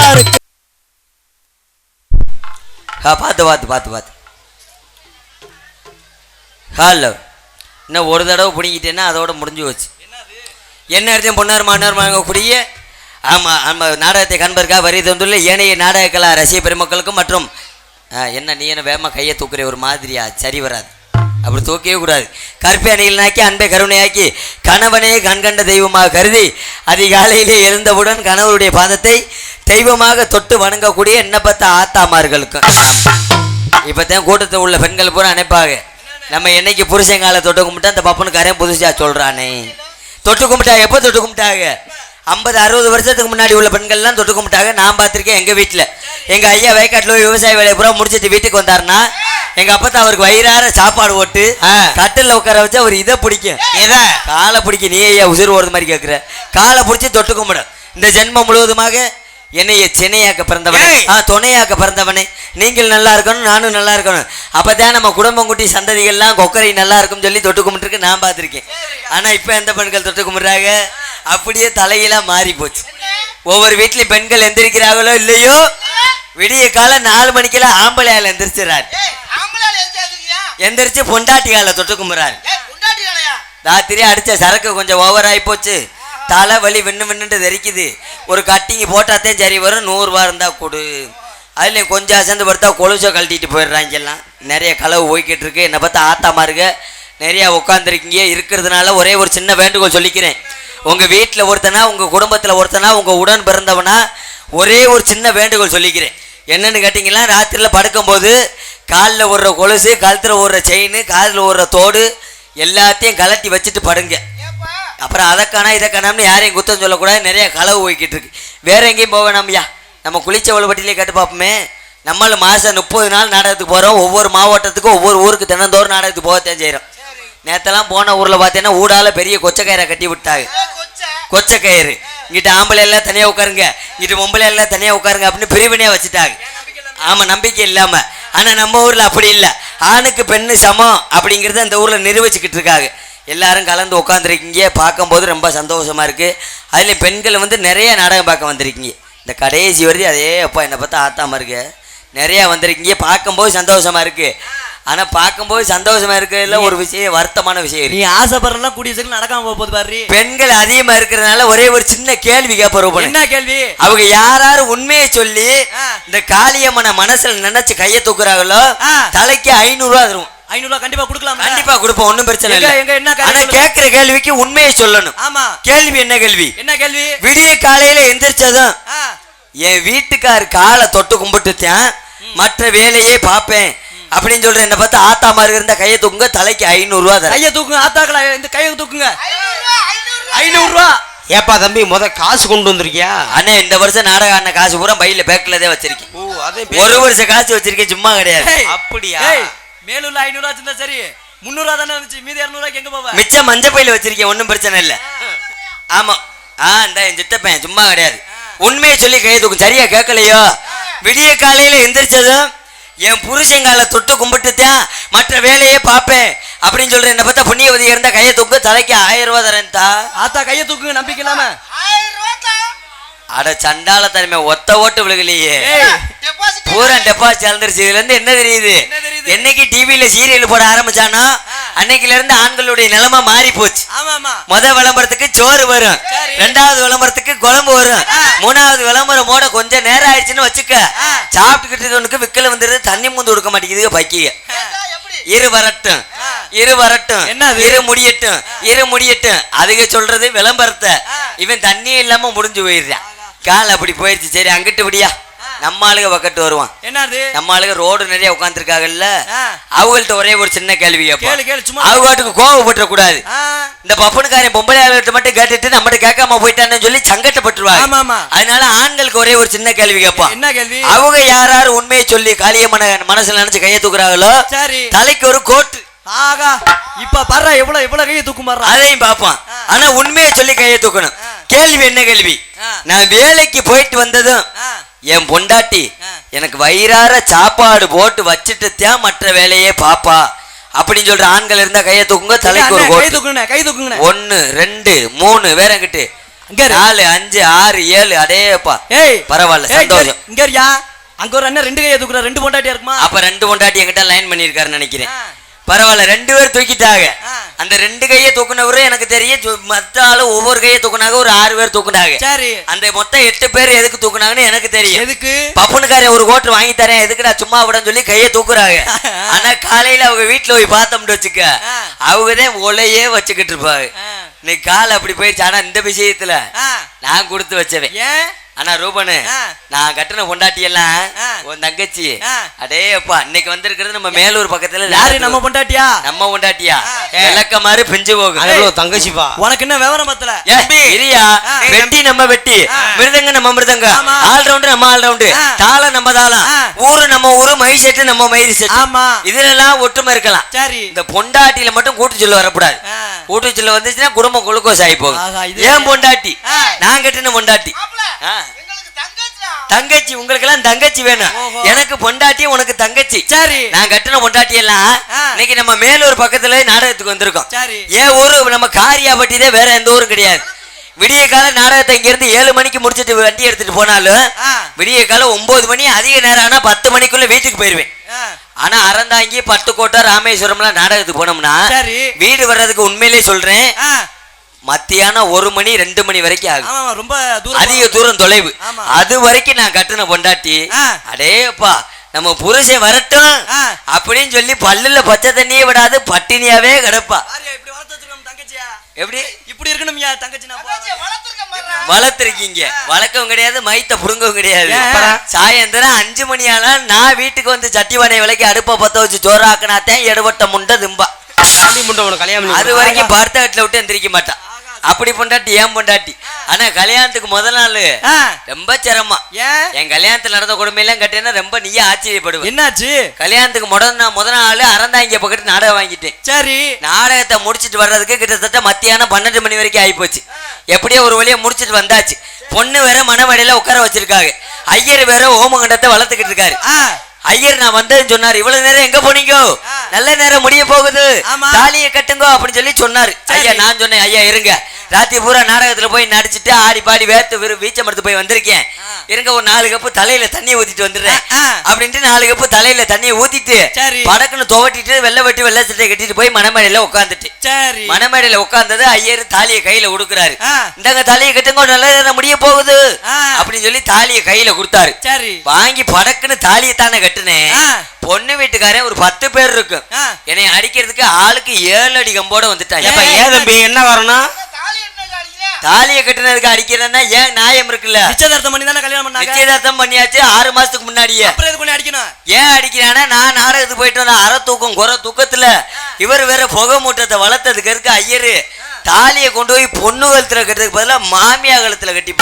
இருக்கு. பார்த்து ஹலோ. இன்னும் ஒரு தடவை பிடிங்கிட்டேன்னா அதோட முடிஞ்சு வச்சு. என்ன இடத்தையும் பொன்னார் மாநார் வாங்கக்கூடிய ஆமாம் நம்ம நாடகத்தை காண்பதற்காக வரி தந்துள்ள ஏனைய நாடக கலா ரசிக பெருமக்களுக்கும் மற்றும் என்ன நீ என்ன வேகமாக கையை தூக்குற ஒரு மாதிரியா சரி வராது, அப்படி தூக்கவே கூடாது. கற்பை அணிகளாக்கி அன்பை கருணையாக்கி கணவனே கண்கண்ட தெய்வமாக கருதி அதிகாலையிலே எழுந்தவுடன் கணவருடைய பாதத்தை தெய்வமாக தொட்டு வணங்கக்கூடிய என்ன பார்த்த ஆத்தாமார்களுக்கும் இப்போத்தான் கூட்டத்தில் உள்ள பெண்கள் பூரா நினைப்பாங்க, நம்ம என்னைக்கு புருஷங்கால தொட்டு கும்பிட்டா அந்த பப்பனுக்காரன் புதுசாக சொல்கிறானே. தொட்டு கும்பிட்டாங்க. எப்போ தொட்டு கும்பிட்டாங்க? 50-60 வருஷத்துக்கு முன்னாடி உள்ள பெண்கள்லாம் தொட்டு கும்பிட்டாங்க. நான் பார்த்துருக்கேன். எங்கள் வீட்டில் எங்கள் ஐயா வயக்காட்டில் விவசாய வேலையை பூரா முடிச்சுட்டு வீட்டுக்கு வந்தாருன்னா எங்கள் அப்பா அவருக்கு வயிறார சாப்பாடு போட்டு கட்டில் உட்கார வச்சு அவர் இதை பிடிக்கும். எதை? காலை பிடிக்கும். நீ ஐயா உசுறு ஓடுறது மாதிரி கேட்குற. காலை பிடிச்சி தொட்டு கும்பிடும். இந்த ஜென்மம் முழுவதுமாக என்னைய சென்னையாக்க பிறந்தவனே, துணையாக்க பிறந்தவனே, நீங்கள் நல்லா இருக்கணும், நானும் நல்லா இருக்கணும். அப்போதான் நம்ம குடும்பம் குட்டி சந்ததிகள்லாம் கொக்கரை நல்லா இருக்கும்னு சொல்லி தொட்டு கும்பிட்டுருக்கு நான் பார்த்துருக்கேன். ஆனால் இப்போ எந்த பெண்கள் தொட்டு கும்பிட்றாங்க? அப்படியே தலையெல்லாம் மாறி போச்சு. ஒவ்வொரு வீட்லையும் பெண்கள் எந்திரிக்கிறாங்களோ இல்லையோ விடிய காலம் 4 மணிக்கெல்லாம் ஆம்பளையால் எந்திரிச்சிடறாரு. எந்திரிச்சு பொண்டாட்டியால தொட்டு கும்பிட்றாரு. ராத்திரி அடித்த சரக்கு கொஞ்சம் ஓவர் ஆகி போச்சு, தலை வலி விண்ணு தெரிக்குது, ஒரு கட்டிங்கி போட்டாத்தே சரி வரும், 100 ரூபா இருந்தால் கொடு. அதுலேயும் கொஞ்சம் அசந்து படுத்தா கொலுசை கழட்டிட்டு போயிடுறாங்க. எல்லாம் நிறைய களவு போய்கிட்டு இருக்கு. என்னை பார்த்தா ஆத்தாமா இருக்க நிறையா உட்காந்துருக்கீங்க. இருக்கிறதுனால ஒரே ஒரு சின்ன வேண்டுகோள் சொல்லிக்கிறேன். உங்கள் வீட்டில் ஒருத்தனா, உங்கள் குடும்பத்தில் ஒருத்தனா, உங்கள் உடன் பிறந்தவனா ஒரே ஒரு சின்ன வேண்டுகோள் சொல்லிக்கிறேன். என்னென்னு கேட்டிங்கன்னா, ராத்திரியில் படுக்கும்போது காலில் ஓடுற கொலுசு, கழுத்தில் ஓடுற செயின், காதில் ஓடுற தோடு எல்லாத்தையும் கலட்டி வச்சுட்டு படுங்க. அப்புறம் அதை காணா இதை காணாம்னு யாரையும் குத்தம் சொல்லக்கூடாது. நிறைய களவு போய்கிட்டு இருக்கு. வேற எங்கேயும் போக வேணாம்யா. நம்ம குளிச்ச வலுப்பட்டிலே கேட்டு பார்ப்போமே. நம்மளும் மாதம் 30 நாள் நாடகத்துக்கு போகிறோம். ஒவ்வொரு மாவட்டத்துக்கும் ஒவ்வொரு ஊருக்கு தினந்தோறும் நாடகத்துக்கு போகத்தான் செய்கிறோம். நேற்றெல்லாம் போன ஊரில் பார்த்தீங்கன்னா ஊடால பெரிய கொச்சக்கயிறை கட்டி விட்டாங்க. கொச்சக்கயிறு இங்கிட்ட ஆம்பளை எல்லாம் தனியாக உட்காருங்க, இங்கிட்ட பொம்பளை எல்லாம் தனியாக உட்காருங்க அப்படின்னு பிரிவினையாக வச்சுட்டாங்க. ஆமாம், நம்பிக்கை இல்லாமல். ஆனால் நம்ம ஊரில் அப்படி இல்லை. ஆணுக்கு பெண்ணு சமம் அப்படிங்கிறத அந்த ஊரில் நிரூபிச்சுக்கிட்டு இருக்காங்க. எல்லாரும் கலந்து உட்காந்துருக்கீங்க. பார்க்கும்போது ரொம்ப சந்தோஷமாக இருக்குது. அதில் பெண்கள் வந்து நிறைய நாடகம் பார்க்க வந்திருக்கீங்க. இந்த கடைசி வருது அதே அப்பா என்னை பார்த்தா ஆத்தாமல் இருக்கு. நிறையா வந்திருக்கீங்க. பார்க்கும்போது சந்தோஷமாக இருக்குது. ஆனால் பார்க்கும்போது சந்தோஷமாக இருக்கிறதுல ஒரு விஷயம், வருத்தமான விஷயம். நீ ஆசைப்படுறலாம் கூடிய சீக்கிரம் நடக்காம போகுது பாரு. பெண்கள் அதிகமாக இருக்கிறதுனால ஒரே ஒரு சின்ன கேள்வி கேட்போம். என்ன கேள்வி? அவங்க யாராரு உண்மையை சொல்லி இந்த காளியம்மனை மனசில் நினைச்சு கையை தூக்குறாங்களோ தலைக்கு 500 ரூபா தரும். 500 ரூபா கண்டிப்பா கொடுக்கலாம். கண்டிப்பா கொடுப்போம், ஒன்றும் பிரச்சனை இல்லை. ஆனா கேட்கிற கேள்விக்கு உண்மையை சொல்லணும். ஆமா. கேள்வி என்ன கேள்வி? என்ன கேள்வி? விடிய காலையில எந்திரிச்சதும் என் வீட்டுக்காரு காலை தொட்டு கும்பிட்டுட்டேன், மற்ற வேலையே பார்ப்பேன் அப்படின்னு சொல்ற என்ன பார்த்து ஆத்தாமா இருந்த கையை தூக்குங்க, தலைக்கு 500 ரூபா தரேன். கையை தூக்குங்க ஆத்தாக்களா, இந்த கையை தூக்குங்க. 500 ரூபா. ஏப்பா தம்பி, காசு கொண்டு வந்திருக்கியா? அண்ணே, இந்த வருஷம் நாடகம் ஆன காசு பூரா பையில பேக்ல தான் வச்சிருக்கேன். ஒரு வருஷம் காசு வச்சிருக்கேன், சும்மா கிடையாது. அப்படியா? மேலுள்ள 500 ரூபா இருந்தா சரி, 300 ரூபா தானே இருந்துச்சு, மீதி 200 ரூபாய்க்கு எங்க போவ? மிச்சம் மஞ்ச பையில வச்சிருக்கேன், ஒன்றும் பிரச்சனை இல்லை. ஆமா, இந்த என் சித்தப்பேன், சும்மா கிடையாது. உண்மையை சொல்லி கையை தூக்கும். சரியா கேட்கலையோ? விடிய காலையில எந்திரிச்சதும் என் புருஷங்கால தொட்டு கும்பிட்டுத்தான் மற்ற வேலையே பார்ப்பேன் அப்படின்னு சொல்ற என்ன பார்த்தா புண்ணியவதி இருந்தா கையை தூக்கு, தலைக்கு 1000 ரூபா தரேன். ஆத்தா கையை தூக்கு, நம்பிக்கை இல்லாம. அட சண்டால தனிமை, ஒத்த ஓட்டு விழுகலையே, பூரா டெபாசிட் இழந்துருச்சு. இதுல இருந்து என்ன தெரியுது? என்னைக்கு டிவியில சீரியல் போட ஆரம்பிச்சானோ அன்னைக்குல இருந்து ஆண்களுடைய நிலைமை மாறி போச்சு. முதல் விளம்பரத்துக்கு சோறு வரும், 2வது விளம்பரத்துக்கு குழம்பு வரும், 3வது விளம்பரம் போட கொஞ்சம் நேரம் ஆயிடுச்சுன்னு வச்சுக்க, சாப்பிட்டுக்கிட்டு விக்கல வந்துடுது, தண்ணி மூந்து கொடுக்க மாட்டேங்குது பைக்கிய. இரு வரட்டும், இரு வரட்டும், இரு முடியட்டும், இரு முடியட்டும். அதுக்கு சொல்றது விளம்பரத்தை. இவன் தண்ணியே இல்லாம முடிஞ்சு போயிடுறான். கால் அப்படி போயிடுச்சு. சரி, அங்கிட்டு விடியா, நம்ம ஆளுக பக்கத்து வருவான். என்னது? நம்ம ஆளுக ரோடு நிறைய உட்காந்துருக்காங்கல்ல, அவங்கள்ட்ட ஒரே ஒரு சின்ன கேள்வி கேட்போம். அவங்களுக்கு கோவப்பட்டுற கூடாது. இந்த பப்பனுக்காரன் பொம்பளை ஆளுகிட்ட மட்டும் கேட்டுட்டு நம்மகிட்ட கேட்காம போயிட்டான்னு சொல்லி சங்கட்டப்பட்டுருவாங்க. அதனால ஆண்களுக்கு ஒரே ஒரு சின்ன கேள்வி கேட்போம். என்ன கேள்வி? அவங்க யாராரு உண்மையை சொல்லி காளியம்மனை மனசுல நினைச்சு கையை தூக்குறாங்களோ தலைக்கு ஒரு கோட்டு. ஆகா, இப்ப பாரு எவ்வளவு கையை தூக்கும் பாரு. அதையும் பார்ப்போம். ஆனா உண்மையை சொல்லி கையை தூக்கணும். கேள்வி என்ன கேள்வி? நான் வேலைக்கு போயிட்டு வந்ததும் என் பொண்டாட்டி எனக்கு வயிறார சாப்பாடு போட்டு வச்சுட்டு தான் மற்ற வேலையே பாப்பா அப்படின்னு சொல்ற ஆண்கள் இருந்தா கையை தூக்குங்க, தலைக்கு ஒரு கோட்டு. 1 2 3 வேற கிட்டு 4 5 6 7 அடேப்பா. ஏய் பரவாயில்ல சந்தோஷம். இங்கயா அங்க ஒரு அண்ணன் 2 கையை தூக்குற 2 பொண்டாட்டியா இருக்குமா? அப்ப 2 பொண்டாட்டி என்கிட்ட லைன் பண்ணிருக்காருன்னு நினைக்கிறேன். பரவாயில்ல 2 பேர் தூக்கிட்டாங்க. அந்த 2 கையை தூக்குனவரு எனக்கு தெரியும். மத்த ஆளு ஒவ்வொரு கையை தூக்குனாங்க. ஒரு 6 பேர் தூக்குனாங்க. சரி அந்த மொத்தம் 8 பேர் எதுக்கு தூக்குனாங்கன்னு எனக்கு தெரியும். எதுக்கு? பப்புனுக்காரன் ஒரு கோட்டர் வாங்கி தரேன் எதுக்குடா சும்மா விடன்னு சொல்லி கையை தூக்குறாங்க. ஆனா காலையில அவங்க வீட்டுல போய் பார்த்தோம்னு வச்சுக்க அவங்கதான் ஒலையே வச்சுக்கிட்டு இருப்பாங்க. இன்னைக்கு காலை அப்படி போயிடுச்சு. ஆனா இந்த விஷயத்துல நான் கொடுத்து வச்சவன். ஆனா ரூபனு நான் கட்டின பொண்டாட்டி எல்லாம் உன் தங்கச்சி அடேப்பா இன்னைக்கு வந்திருக்கிறது நம்ம மேலூர் பக்கத்துல. யாரு நம்ம பொண்டாட்டியா? நம்ம பொண்டாட்டியா விளக்க மாதிரி பிஞ்சு போகும் தங்கச்சிப்பா. உனக்கு என்ன விவரம் பத்தல? இரியா வெட்டி நம்ம வெட்டி மிருதங்க நம்ம மிருதங்க ஆல் ரவுண்டு நம்ம ஆல் ரவுண்டு தாளம் நம்ம தாளம் ஊரு நம்ம ஊரு மயில் செட்டு நம்ம மயில் செட்டு. ஆமா இதுல எல்லாம் ஒற்றுமை இருக்கலாம். சரி இந்த பொண்டாட்டியில மட்டும் கூட்டு சொல்ல வரக்கூடாது. கூட்டு சொல்ல வந்துச்சுன்னா குடும்பம் குளுக்கோஸ் ஆகி போகும். ஏன் பொண்டாட்டி நான் கட்டின பொண்டாட்டி தங்கச்சி உங்களுக்கு எல்லாம் தங்கச்சி வேணும். எனக்கு பொண்டாட்டி உனக்கு தங்கச்சி. சரி நான் கட்டின பொண்டாட்டி எல்லாம் இன்னைக்கு நம்ம மேலூர் பக்கத்துல நாடகத்துக்கு வந்திருக்கோம். ஏன் ஊரு நம்ம காரியாபட்டி தான், வேற எந்த ஊரும் கிடையாது. விடிய கால நாடகத்தை இங்க இருந்து 7 மணிக்கு முடிச்சிட்டு வண்டி எடுத்துட்டு போனாலும் விடிய கால 9 மணி அதிக நேரம் ஆனா 10 மணிக்குள்ள வீட்டுக்கு போயிருவேன். ஆனா அறந்தாங்கி பட்டுக்கோட்டை ராமேஸ்வரம்லாம் நாடகத்துக்கு போனோம்னா வீடு வர்றதுக்கு உண்மையிலே சொல்றேன் மத்தியானம் 1 மணி 2 மணி வரைக்கும் ஆகும். ரொம்ப அதிக தூரம் தொலைவு. அது வரைக்கும் நான் கட்டின பொண்டாட்டி அடேப்பா நம்ம புருஷன் வரட்டும் அப்படின்னு சொல்லி பல்லுல பச்சை தண்ணியே விடாது பட்டினியாவே கிடப்பா. எப்படி இப்படி இருக்கணும் தங்கச்சி வளர்த்துருக்கீங்க. வளர்க்கவும் கிடையாது மைத்த புடுங்கவும் கிடையாது. சாயந்தரம் 5 மணி ஆனா நான் வீட்டுக்கு வந்து சட்டி வனைய விலைக்கு அடுப்பை பத்த வச்சு சோறாக்குனாத்தான் எடுபட்ட முண்டை திம்பா. அது வரைக்கும் பார்த்த வீட்டுல விட்டு எந்திரிக்க மாட்டான். அப்படி பொண்டாட்டி ஏன் பொண்டாட்டி. ஆனா கல்யாணத்துக்கு முதல் நாள் ரொம்ப சிரமம். என் கல்யாணத்துல நடந்த கொடுமையெல்லாம் கட்டினா ரொம்ப நீயே ஆச்சரியப்படுவேன். என்னாச்சு? கல்யாணத்துக்கு முதல் நாள் அறந்தாங்க பக்கத்து நாடகம் வாங்கிட்டேன். சரி நாடகத்தை முடிச்சிட்டு வர்றதுக்கு கிட்டத்தட்ட மத்தியானம் 12 மணி வரைக்கும் ஆகி போச்சு. எப்படியோ ஒரு வழியா முடிச்சிட்டு வந்தாச்சு. பொண்ணு வேற மணமடையில உட்கார வச்சிருக்காங்க. ஐயர் வேற ஓமகண்டத்தை வளர்த்துக்கிட்டு இருக்காரு. ஐயர் நான் வந்தேன்னு சொன்னாரு. இவ்வளவு நேரம் எங்க போனீங்க? நல்ல நேரம் முடிய போகுது தாலியை கட்டுங்க அப்படின்னு சொல்லி சொன்னாரு. ஐயா நான் சொன்னேன் ஐயா இருங்க ராத்திரி பூரா நாடகத்துல போய் நடிச்சுட்டு ஆடி பாடி வேர்த்து வீச்ச மரத்து போய் வந்திருக்கேன். இருங்க ஒரு 4 கப்பு தலையில தண்ணியை ஊத்திட்டு வந்துடுறேன் அப்படின்ட்டு 4 கப்பு தலையில தண்ணியை ஊத்திட்டு படக்குன்னு துவட்டிட்டு வெள்ளை வெட்டி வெள்ளை சட்டை கட்டிட்டு போய் மணமேடையில உட்காந்துட்டு மணமேடையில உட்கார்ந்தது ஐயர் தாலியை கையில கொடுக்குறாரு. இந்தாங்க தாலியை கட்டுங்க நல்ல நேரம் முடிய போகுது அப்படின்னு சொல்லி தாலியை கையில கொடுத்தாரு. வாங்கி படக்குன்னு தாலியை தானே கட்டுனேன். பொண்ணு வீட்டுக்காரன் ஒரு 10 பேர் இருக்கு. என்னை அடிக்கிறதுக்கு ஆளுக்கு 7 அடி கம்போட வந்துட்டாங்க. ஏன் தம்பி என்ன வரணும்? தாலியை கட்டினதுக்கு அடிக்கிறேன்னா ஏன் நியாயம் இருக்குல்ல? நிச்சயதார்த்தம் பண்ணி தானே கல்யாணம் பண்ணாங்க. நிச்சயதார்த்தம் பண்ணியாச்சு 6 மாசத்துக்கு முன்னாடியே. அப்புறம் எதுக்கு அடிக்கணும்? ஏன் அடிக்கிறானா நான் நாடகத்துக்கு போயிட்டு வந்தேன். அரை தூக்கம் குறை தூக்கத்துல இவர் வேற புகை மூட்டத்தை வளர்த்ததுக்கு இருக்கு. ஐயரு தாலியை கொண்டு போய் பொண்ணு கழுத்துல கட்டுறதுக்கு பதிலாக மாமியா கழுத்துல கட்டி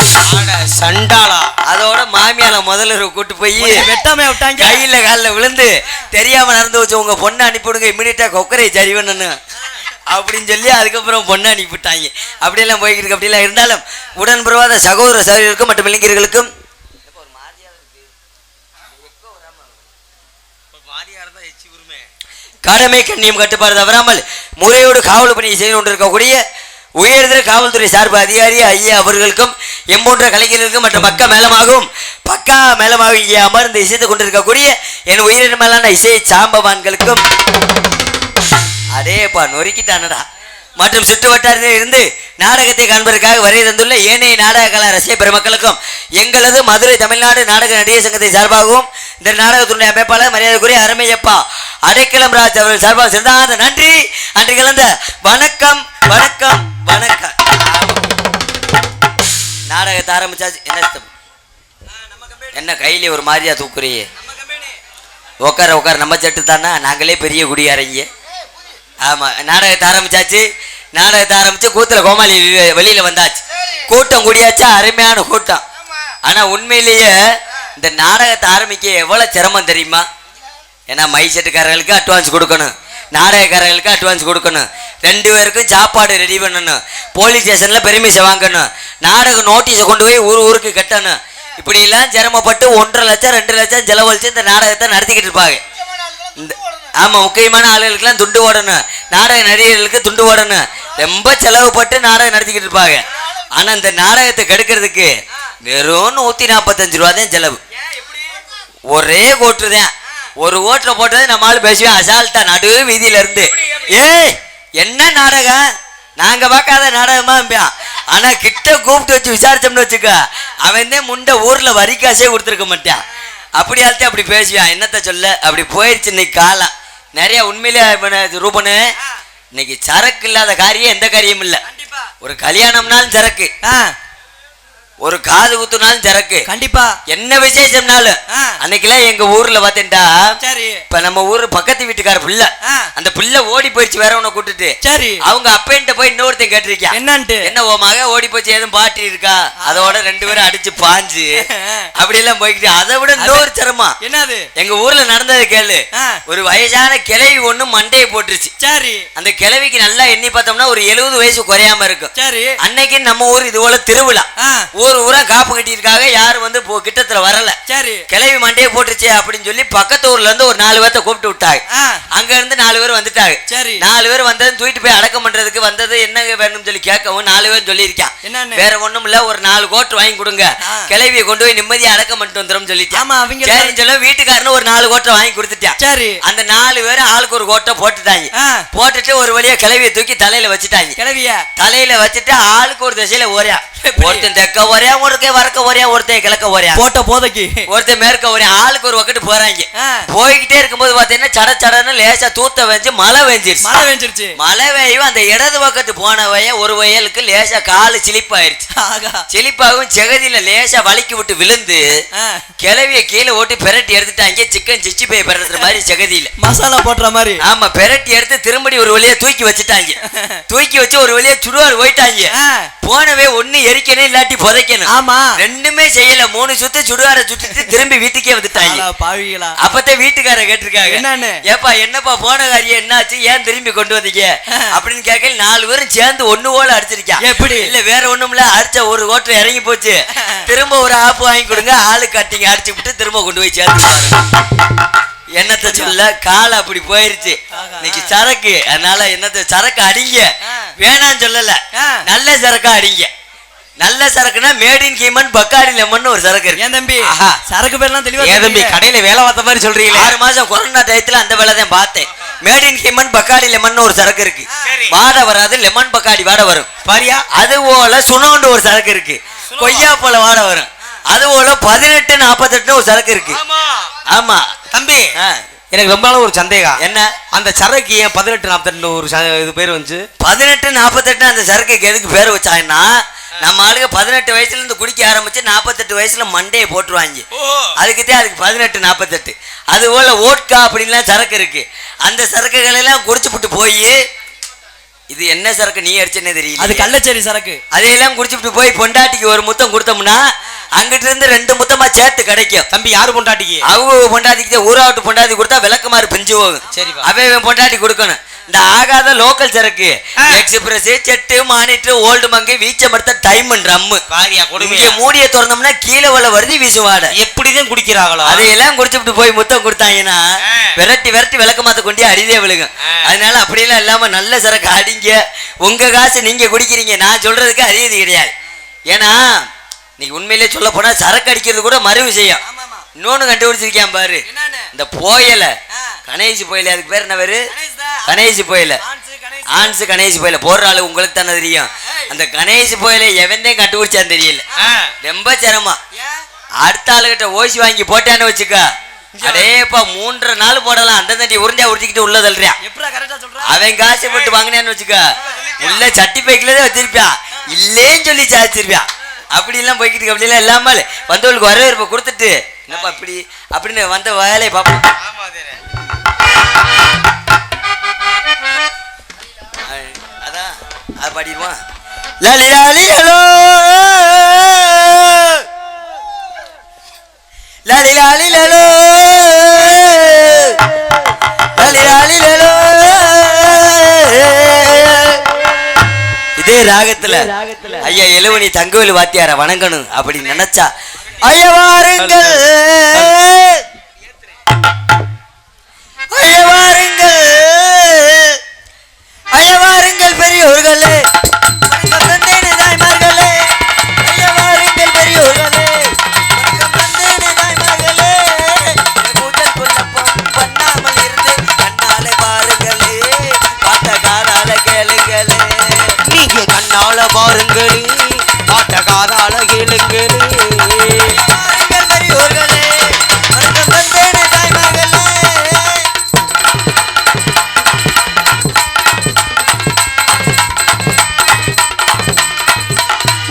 சண்டாளா. அதோட மாமியால முதல்ல கூட்டு போய் வெட்டாம விட்டாங்க. கையில காலில் விழுந்து தெரியாம நடந்து வச்சு உங்க பொண்ணை அனுப்பிவிடுங்க இம்மிடியா கொக்கரை சரி பண்ணு அப்படின்னு சொல்லி அதுக்கப்புறம் பொண்ணை அனுப்பிவிட்டாங்க. அப்படியெல்லாம் போய்கிட்டு இருக்கு. அப்படியெல்லாம் இருந்தாலும் உடன்பிறவாத சகோதர சகோதரர்களுக்கும் மற்றும் இளைஞர்களுக்கும் கடமை கண்ணியம் கட்டுப்பாடு தவறாமல் முறையோடு காவல் பணியை செய்து கொண்டிருக்கக்கூடிய உயர்தர காவல்துறை சார்பு அதிகாரி ஐயா அவர்களுக்கும் எம்போன்ற கலைஞர்களுக்கும் மற்றும் பக்கா மேலமாக இங்கே அமர்ந்து இசைத்துக் கொண்டிருக்கக்கூடிய என் உயிரின் மேலான இசை சாம்பவான்களுக்கும் அடேப்பா நொறுக்கிட்டானடா மற்றும் சுற்று வட்டாரத்தில் இருந்து நாடகத்தை காண்பதற்காக வரை தந்துள்ள ஏனைய நாடக கலா ரசிக பெருமக்களுக்கும் எங்களது மதுரை தமிழ்நாடு நாடக நடிகர் சங்கத்தை சார்பாகவும் இந்த நாடகத்துடைய அமைப்பாளர் மரியாதைக்குரிய அருமையப்பா அடைக்கலம் ராஜ் அவர்கள் சார்பாக சிறந்த நன்றி அன்று கலந்த வணக்கம் வணக்கம் வணக்கம். நாடகத்தை ஆரம்பிச்சாச்சு. என்ன கையில ஒரு மாதிரியா தூக்குறியே? உட்கார நம்ம சட்டு தானே நாங்களே பெரிய குடியாரங்க. ஆமா நாடகத்தை ஆரம்பிச்சாச்சு. நாடகத்தை ஆரம்பிச்சு கூத்துல கோமாளி வெளியில வந்தாச்சு. கூட்டம் கூடியாச்சு. அருமையான கூட்டம். ஆனா உண்மையிலேயே இந்த நாடகத்தை ஆரம்பிக்க எவ்வளவு சிரமம் தெரியுமா? ஏன்னா மைசெட்டுக்காரர்களுக்கு அட்வான்ஸ் கொடுக்கணும், நாடகக்காரர்களுக்கு அட்வான்ஸ் கொடுக்கணும், 2 பேருக்கும் சாப்பாடு ரெடி பண்ணணும், போலீஸ் ஸ்டேஷன்ல பெர்மிஷன் வாங்கணும், நாடக நோட்டீஸை கொண்டு போய் ஊருக்கு கட்டணும். இப்படி எல்லாம் சிரமப்பட்டு 1.5 லட்சம் 2 லட்சம் செலவழிச்சு இந்த நாடகத்தை நடத்திக்கிட்டு இருப்பாங்க. ஆமா முக்கியமான ஆளுகளுக்கெல்லாம் துண்டு ஓடணும், நாடக நடிகர்களுக்கு துண்டு ஓடணும், ரொம்ப செலவுப்பட்டு நாடகம் நடத்திக்கிட்டு இருப்பாங்க. ஆனா இந்த நாடகத்தை கெடுக்கிறதுக்கு வெறும் 145 ரூபா தான் செலவு. ஒரே கோட்டு தான். ஒரு ஓட்டுல போட்டது நம்மளால பேசுவேன் அசால்ட்டா நடு வீதியில இருந்து. ஏய் என்ன நாடகம், நாங்க பார்க்காத நாடகமா இருப்பான். ஆனா கிட்ட கூப்பிட்டு வச்சு விசாரிச்சோம்னு வச்சுக்க, அவன் தான் முண்ட ஊர்ல வரிக்காசே கொடுத்துருக்க மாட்டான். அப்படி ஆள்கிட்ட அப்படி பேசுவான். என்னத்த சொல்ல, அப்படி போயிடுச்சு இன்னைக்கு காலம். நிறைய உண்மையிலே ரூபனு இன்னைக்கு சரக்கு இல்லாத காரியம் எந்த காரியம் இல்ல. ஒரு கல்யாணம்னாலும் சரக்கு, ஒரு காது குத்துனாலும் சரக்கு. கண்டிப்பா என்ன விசேஷம்னாலும் அன்னைக்கெல்லாம் எங்க ஊர்ல பாத்தீங்கன்னா, இப்ப நம்ம ஊரு பக்கத்து வீட்டுக்கார பிள்ளை, அந்த பிள்ளை ஓடி போயிடுச்சு வேற உன்னை கூட்டுட்டு. சரி அவங்க அப்பன்ட்ட போய் இன்னொருத்தன் கேட்டிருக்கா, என்னன்ட்டு, என்ன உன் மக ஓடி போச்சு எதுவும் பாட்டி இருக்கா, அதோட 2 பேரும் அடிச்சு பாஞ்சு அப்படி எல்லாம் போய்கிட்டு. அதை விட இன்னொரு சிரமம் என்னது, எங்க ஊர்ல நடந்தது கேளு. ஒரு வயசான கிழவி ஒண்ணு மண்டையை போட்டுருச்சு. சரி அந்த கிழவிக்கு நல்லா எண்ணி பார்த்தோம்னா ஒரு 70 வயசு குறையாம இருக்கும். சரி அன்னைக்கு நம்ம ஊர் இது போல திருவிழா, ஊர் ஊரா காப்பு கட்டியிருக்காங்க, யாரும் வந்து கிட்டத்துல வரல. சரி கிளவி மண்டையை போட்டுருச்சு அப்படின்னு சொல்லி பக்கத்து ஊர்ல இருந்து ஒரு 4 பேர்த்த கூப்பிட்டு விட்டாங்க. அங்க இருந்து 4 பேர் வந்துட்டாங்க. சரி 4 பேர் வந்தது தூக்கிட்டு போய் அடக்கம் பண்றதுக்கு வந்தது. என்ன வேணும்னு சொல்லி கேட்கவும் 4 பேர் சொல்லியிருக்கான், வேற ஒண்ணும் இல்ல, ஒரு 4 கோட்டு வாங்கி கொடுங்க, கிளவியை கொண்டு போய் நிம்மதியா அடக்கம் பண்ணிட்டு வந்துடும் சொல்லிட்டான். சரின்னு சொல்ல வீட்டுக்காரனு ஒரு 4 கோட்டை வாங்கி கொடுத்துட்டான். சரி அந்த 4 பேரும் ஆளுக்கு ஒரு கோட்டை போட்டுட்டாங்க. போட்டுட்டு ஒரு வழியா கிளவியை தூக்கி தலையில வச்சுட்டாங்க. கிளவிய தலையில வச்சுட்டு ஆளுக்கு ஒரு திசையில ஓரியா, ஒருத்தன் தெக்க ஒரே, ஒருத்தன் வரக்க ஒரே, ஒருத்தன் கிழக்க ஒரே, போட்ட போதைக்கு ஒருத்தன் மேற்க ஒரே, ஆளுக்கு ஒரு பக்கெட்டு போறாங்க. போய்கிட்டே இருக்கும்போது பாத்தீங்கன்னா சட சடன்னு லேசா தூத்த வெஞ்சு மழை வெஞ்சிருச்சு. மழை வெய்யும் அந்த இடது பக்கத்து போன ஒரு வயலுக்கு லேசா காலு சிலிப்பாயிருச்சு. சிலிப்பாகவும் செகதியில லேசா வலிக்கி விட்டு விழுந்து கிளவிய கீழே ஓட்டி பெரட்டி எடுத்துட்டாங்க. சிக்கன் 65 பெரட்டுற மாதிரி செகதியில மசாலா போட்டுற மாதிரி. ஆமா பெரட்டி எடுத்து திரும்படி ஒரு வழியா தூக்கி வச்சுட்டாங்க. தூக்கி வச்சு ஒரு வழியா சுடுவார் போயிட்டாங்க. போனவே ஒண்ணு எரிக்கணும் இல்லாட்டி புதைக்கணும். ஆமா ரெண்டுமே செய்யல. 3 சுத்து சுடுகார சுத்திட்டு திரும்பி வீட்டுக்கே வந்துட்டாங்க. அப்பத்தே வீட்டுக்கார கேட்டிருக்காங்க, என்னன்னு ஏப்பா என்னப்பா போன காரியம் என்னாச்சு, ஏன் திரும்பி கொண்டு வந்தீங்க அப்படின்னு கேட்கல. 4 பேரும் சேர்ந்து ஒண்ணு போல அடிச்சிருக்கான். எப்படி இல்ல வேற ஒண்ணும் இல்ல, அடிச்ச ஒரு ஓட்டு இறங்கி போச்சு, திரும்ப ஒரு ஆப்பு வாங்கி கொடுங்க, ஆளு கட்டிங்க அடிச்சு விட்டு திரும்ப கொண்டு போய் சேர்ந்து. என்னத்த சொல்ல, கால அப்படி போயிருச்சு இன்னைக்கு சரக்கு. அதனால என்னத்த சரக்கு அடிங்க வேணான்னு சொல்லல, நல்ல சரக்கா அடிங்க. நல்ல சரக்குனா made in human Bacardi lemon ஒரு சரக்கு இருக்கு. ஏன் தம்பி சரக்கு பேர்லாம் தெளிவா ஏன் தம்பி கடையில வேலை பார்த்த மாதிரி சொல்றீங்களே? 6 மாசம் கொரோனா டயத்துல அந்த வேலை தான் பார்த்தேன். Mat in human Bacardi lemon ஒரு சரக்கு இருக்கு. வாடை வராது, லெமன் பக்காடி வாடை வரும் பாரியா. அது போல சுனோண்டு ஒரு சரக்கு இருக்கு, கொய்யா போல வாடை வரும். அது போல 1848 ஒரு சரக்கு இருக்கு. ஆமா தம்பி எனக்கு ரொம்ப நாள் ஒரு சந்தேகம், என்ன அந்த சரக்கு ஏன் 1848 ஒரு இது பேர் வந்துச்சு? 1848 அந்த சரக்குக்கு எதுக்கு பேர் வச்சாங்கன்னா, நம்ம ஆளுங்க 18 வயசுல இருந்து குடிக்க ஆரம்பிச்சு 48 வயசுல மண்டையை போட்டுருவாங்க. அதுக்குதான் அதுக்கு 1848. அது போல ஓட்கா அப்படின்லாம் சரக்கு இருக்கு. அந்த சரக்குகள் எல்லாம் குடிச்சுட்டு போய், இது என்ன சரக்கு நீ அடிச்சனே தெரியல, அது கள்ளச்சேரி சரக்கு. அதையெல்லாம் குடிச்சுட்டு போய் பொண்டாட்டிக்கு ஒரு முத்தம் கொடுத்தோம்னா அங்கிட்ட இருந்து 2 முத்தமா சேர்த்து கிடைக்கும். தம்பி யாரு பொண்டாட்டிக்கு? அவங்க பொண்டாட்டிக்கு ஊராவட்டு பொண்டாட்டி கொடுத்தா விளக்குமாறு பிஞ்சு போகும். சரி அவன் பொண்டாட்டி கொடுக்கணும். இந்த ஆகாத லோக்கல் சரக்கு எக்ஸ்பிரஸ், செட்டு, மானிட்டர், ஓல்டு மங்கை, வீச்சமர்த்த, டைமண்ட், ரம்மு இங்க மூடிய திறந்தோம்னா கீழே வள வருது வீசுவாட. எப்படிதான் குடிக்கிறாங்களோ அதையெல்லாம் குடிச்சுட்டு போய் முத்தம் கொடுத்தாங்கன்னா விரட்டி விரட்டி விளக்க மாத்த கொண்டே அடிதே விழுகும். அதனால அப்படியெல்லாம் இல்லாம நல்ல சரக்கு அடிங்க. உங்க காசு நீங்க குடிக்கிறீங்க, நான் சொல்றதுக்கு அறியது கிடையாது. ஏன்னா நீ உண்மையிலே சொல்ல போனா சரக்கு அடிக்கிறது கூட மறு விஷயம். இன்னொன்னு கண்டுபிடிச்சிருக்கேன் பாரு, இந்த போயல கணேசி போயல, அதுக்கு பேர் என்ன பேரு? கணேசி போயல, ஆன்ஸ் கணேசி போயல போடுற ஆளு உங்களுக்கு தானே தெரியும். அந்த கணேசி போயல எவன்தான் கண்டுபிடிச்சான்னு தெரியல, ரொம்ப சிரமம். அடுத்த ஆளுகிட்ட ஓசி வாங்கி போட்டான்னு வச்சுக்க, அடேப்பா 3 நாள் போடலாம். அந்த தண்டி உருண்டையா உருட்டிக்கிட்டு உள்ள தள்ளுறான். அவன் காசு போட்டு வாங்கினான்னு வச்சுக்க, உள்ள சட்டி பைக்கில வச்சிருப்பான், இல்லேன்னு சொல்லி சாதிச்சிருப்பான். அப்படி எல்லாம் போய்கிட்டு அப்படிலாம் இல்லாமல் வந்தவங்களுக்கு வரவேற்பை கொடுத்துட்டு, என்னப்பா அப்படி அப்படின்னு வந்த வேலையை பார்ப்போம். அதான் அதை பாடிடுவான். லாலி லாலி ஹலோ, லாலி லாலி லலோ, லாலி லாலி லலோ. இதே ராகத்துல ஐயா எழுவணி தங்கவேலு வாத்தியார வணங்கணும் அப்படி நினைச்சா, ஐயா வாருங்கள், ஐயா வாருங்கள், ஐயா வாருங்கள் பெரியோர்களே, தாய்மார்களே, காதால பாருங்களே பாட்ட காதால கேளுங்களே பெரியோர்களே வணக்கம் தந்தேனே தாய்மார்களே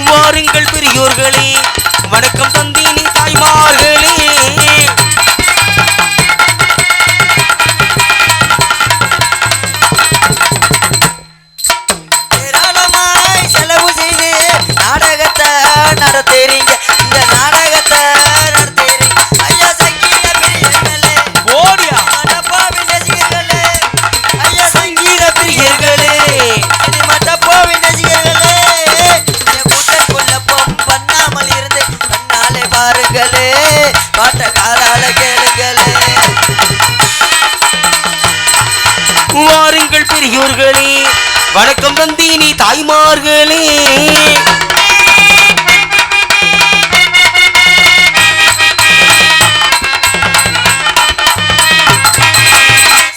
வாருங்கள் பெரியோர்களே வணக்கம் தந்தீனி தாய்மார்களே ஏராளமாய் செலவு செய்து நாடகத்தை நடத்துறீங்க இந்த நாடகத்தை நடத்துறீங்க ஐயா சங்கீத பிரியர்களே ஓடியா மட்டப்பாவின் ரசிகர்களே ஐயா சங்கீத பிரியர்களே மட்டப்பாவின் ரசிகர்களே கூட்டக்குள்ள பண்ணாமல் இருந்து கண்ணாலே பாருங்களே பாட்ட காதால கேளுங்களே வாருங்கள் பெரியோர்களே வணக்கம் தந்தீனி தாய்மார்களே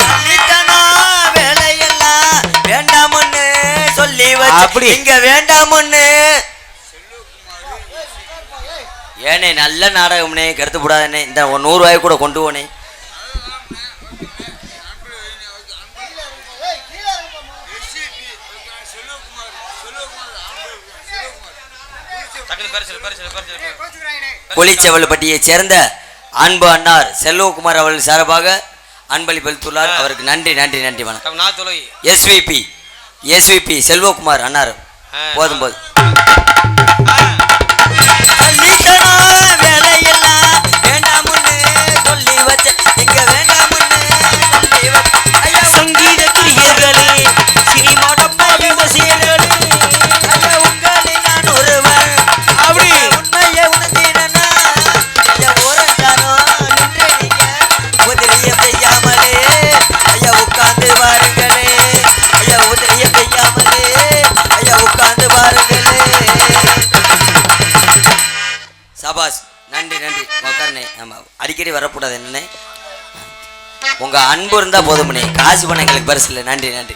சொல்லித்தனா வேலையெல்லாம் வேண்டாமுன்னு சொல்லி அப்படி. இங்க வேண்டாமுன்னு ஏனே நல்ல நாடகம்னே கருத்து போடாதே இந்த ஒரு 100 ரூபாய் கூட கொண்டு போனே கொலிச்செவல்பட்டியைச் சேர்ந்த அன்பு அன்னார் செல்வகுமார் அவர்கள் சார்பாக அன்பளிப்பளித்துள்ளார் அவருக்கு நன்றி நன்றி நன்றி வணக்கம் எஸ்விபி செல்வகுமார் அன்னார் போதும் போதும் வேலையெல்லாம் வேண்டாமுன்னு சொல்லி வச்ச இங்க வேண்டாமுன்னு சொல்லி வச்ச ஐயா சங்கீத பிரியர்களே சினிமா டப்பாவின் ரசிகர்களே ஐயா உங்களில் நான் ஒருவன் அப்படி உண்மையை உணர்ந்தீனா ஐயா ஓரஞ்சானோ நின்று நீங்க உதவியம் செய்யாமலே ஐயா உட்கார்ந்து பாருங்களே ஐயா உதவியம் செய்யாமலே ஐயா உட்கார்ந்து பாருங்களே சபாஸ் நன்றி நன்றி உட்காருனே ஆமா அடிக்கடி வரக்கூடாது என்னண்ணே உங்க அன்பு இருந்தா போதும்னே காசு பணம் எங்களுக்கு பரிசு இல்லை நன்றி நன்றி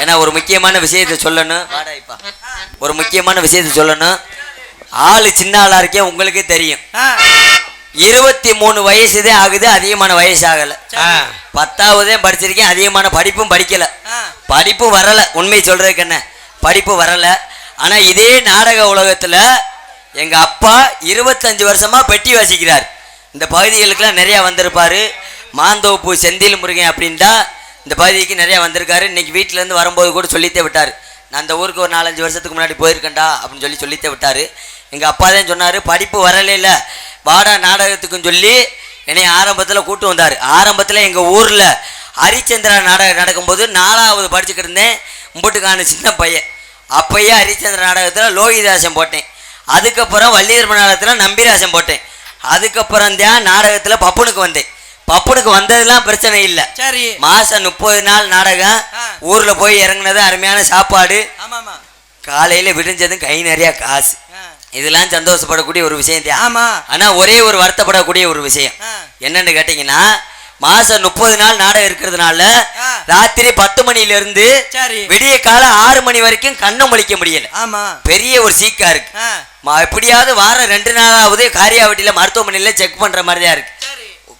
ஏன்னா ஒரு முக்கியமான விஷயத்தை சொல்லணும் வாடாய்ப்பா ஒரு முக்கியமான விஷயத்தை சொல்லணும் ஆளு சின்ன ஆளா இருக்கே உங்களுக்கே தெரியும் 23 வயசுதான் ஆகுது அதிகமான வயசு ஆகல 10வது படிச்சிருக்கேன் அதிகமான படிப்பும் படிக்கல படிப்பும் வரல உண்மை சொல்றதுக்கு என்ன படிப்பு வரல ஆனா இதே நாடக உலகத்துல எங்க அப்பா 25 வருஷமா பெட்டி வாசிக்கிறார் இந்த பகுதிகளுக்கெல்லாம் நிறைய வந்திருப்பாரு மாந்தோப்பு செந்தில் முருகன் அப்படின்ட்டா இந்த பகுதிக்கு நிறைய வந்திருக்காரு இன்னைக்கு வீட்டுல இருந்து வரும்போது கூட சொல்லித்தே விட்டாரு நான் அந்த ஊருக்கு ஒரு 4-5 வருஷத்துக்கு முன்னாடி போயிருக்கேன்டா அப்படின்னு சொல்லித்தே விட்டாரு எங்க அப்பா தான் சொன்னாரு படிப்பு வரல வாடா நாடகத்துக்குன்னு சொல்லி என்னை ஆரம்பத்துல கூட்டு வந்தாரு ஆரம்பத்துல எங்க ஊர்ல ஹரிச்சந்திரா நாடகம் நடக்கும்போது 4வது படிச்சுக்கிட்டு இருந்தேன் மும்புட்டுக்கான சின்ன பையன் அப்பயே ஹரிச்சந்திர நாடகத்துல லோகிதாசன் போட்டேன் அதுக்கப்புறம் வள்ளியர்ம நாடகத்தில் நம்பிராசம் போட்டேன் அதுக்கப்புறம் தான் நாடகத்தில் பப்புனுக்கு வந்தேன் பப்புனுக்கு வந்ததெல்லாம் பிரச்சனை இல்லை சரி மாதம் 30 நாள் நாடகம் ஊரில் போய் இறங்குனது அருமையான சாப்பாடு ஆமாமா காலையில் விடிஞ்சதும் கை நிறையா காசு இதெல்லாம் சந்தோஷப்படக்கூடிய ஒரு விஷயம் தான் ஆமா ஆனால் ஒரே ஒரு வருத்தப்படக்கூடிய ஒரு விஷயம் என்னன்னு கேட்டிங்கன்னா மாசம் 30 நாள் நாடகம் இருக்கிறதுனால ராத்திரி 10 மணியிலிருந்து சரி விடிய காலம் 6 மணி வரைக்கும் கண்ணை முழிக்க முடியல ஆமா பெரிய ஒரு சீக்கா இருக்கு எப்படியாவது வாரம் 2 நாளாவது காரியாவட்டியில மருத்துவமனையில செக் பண்ற மாதிரி தான் இருக்கு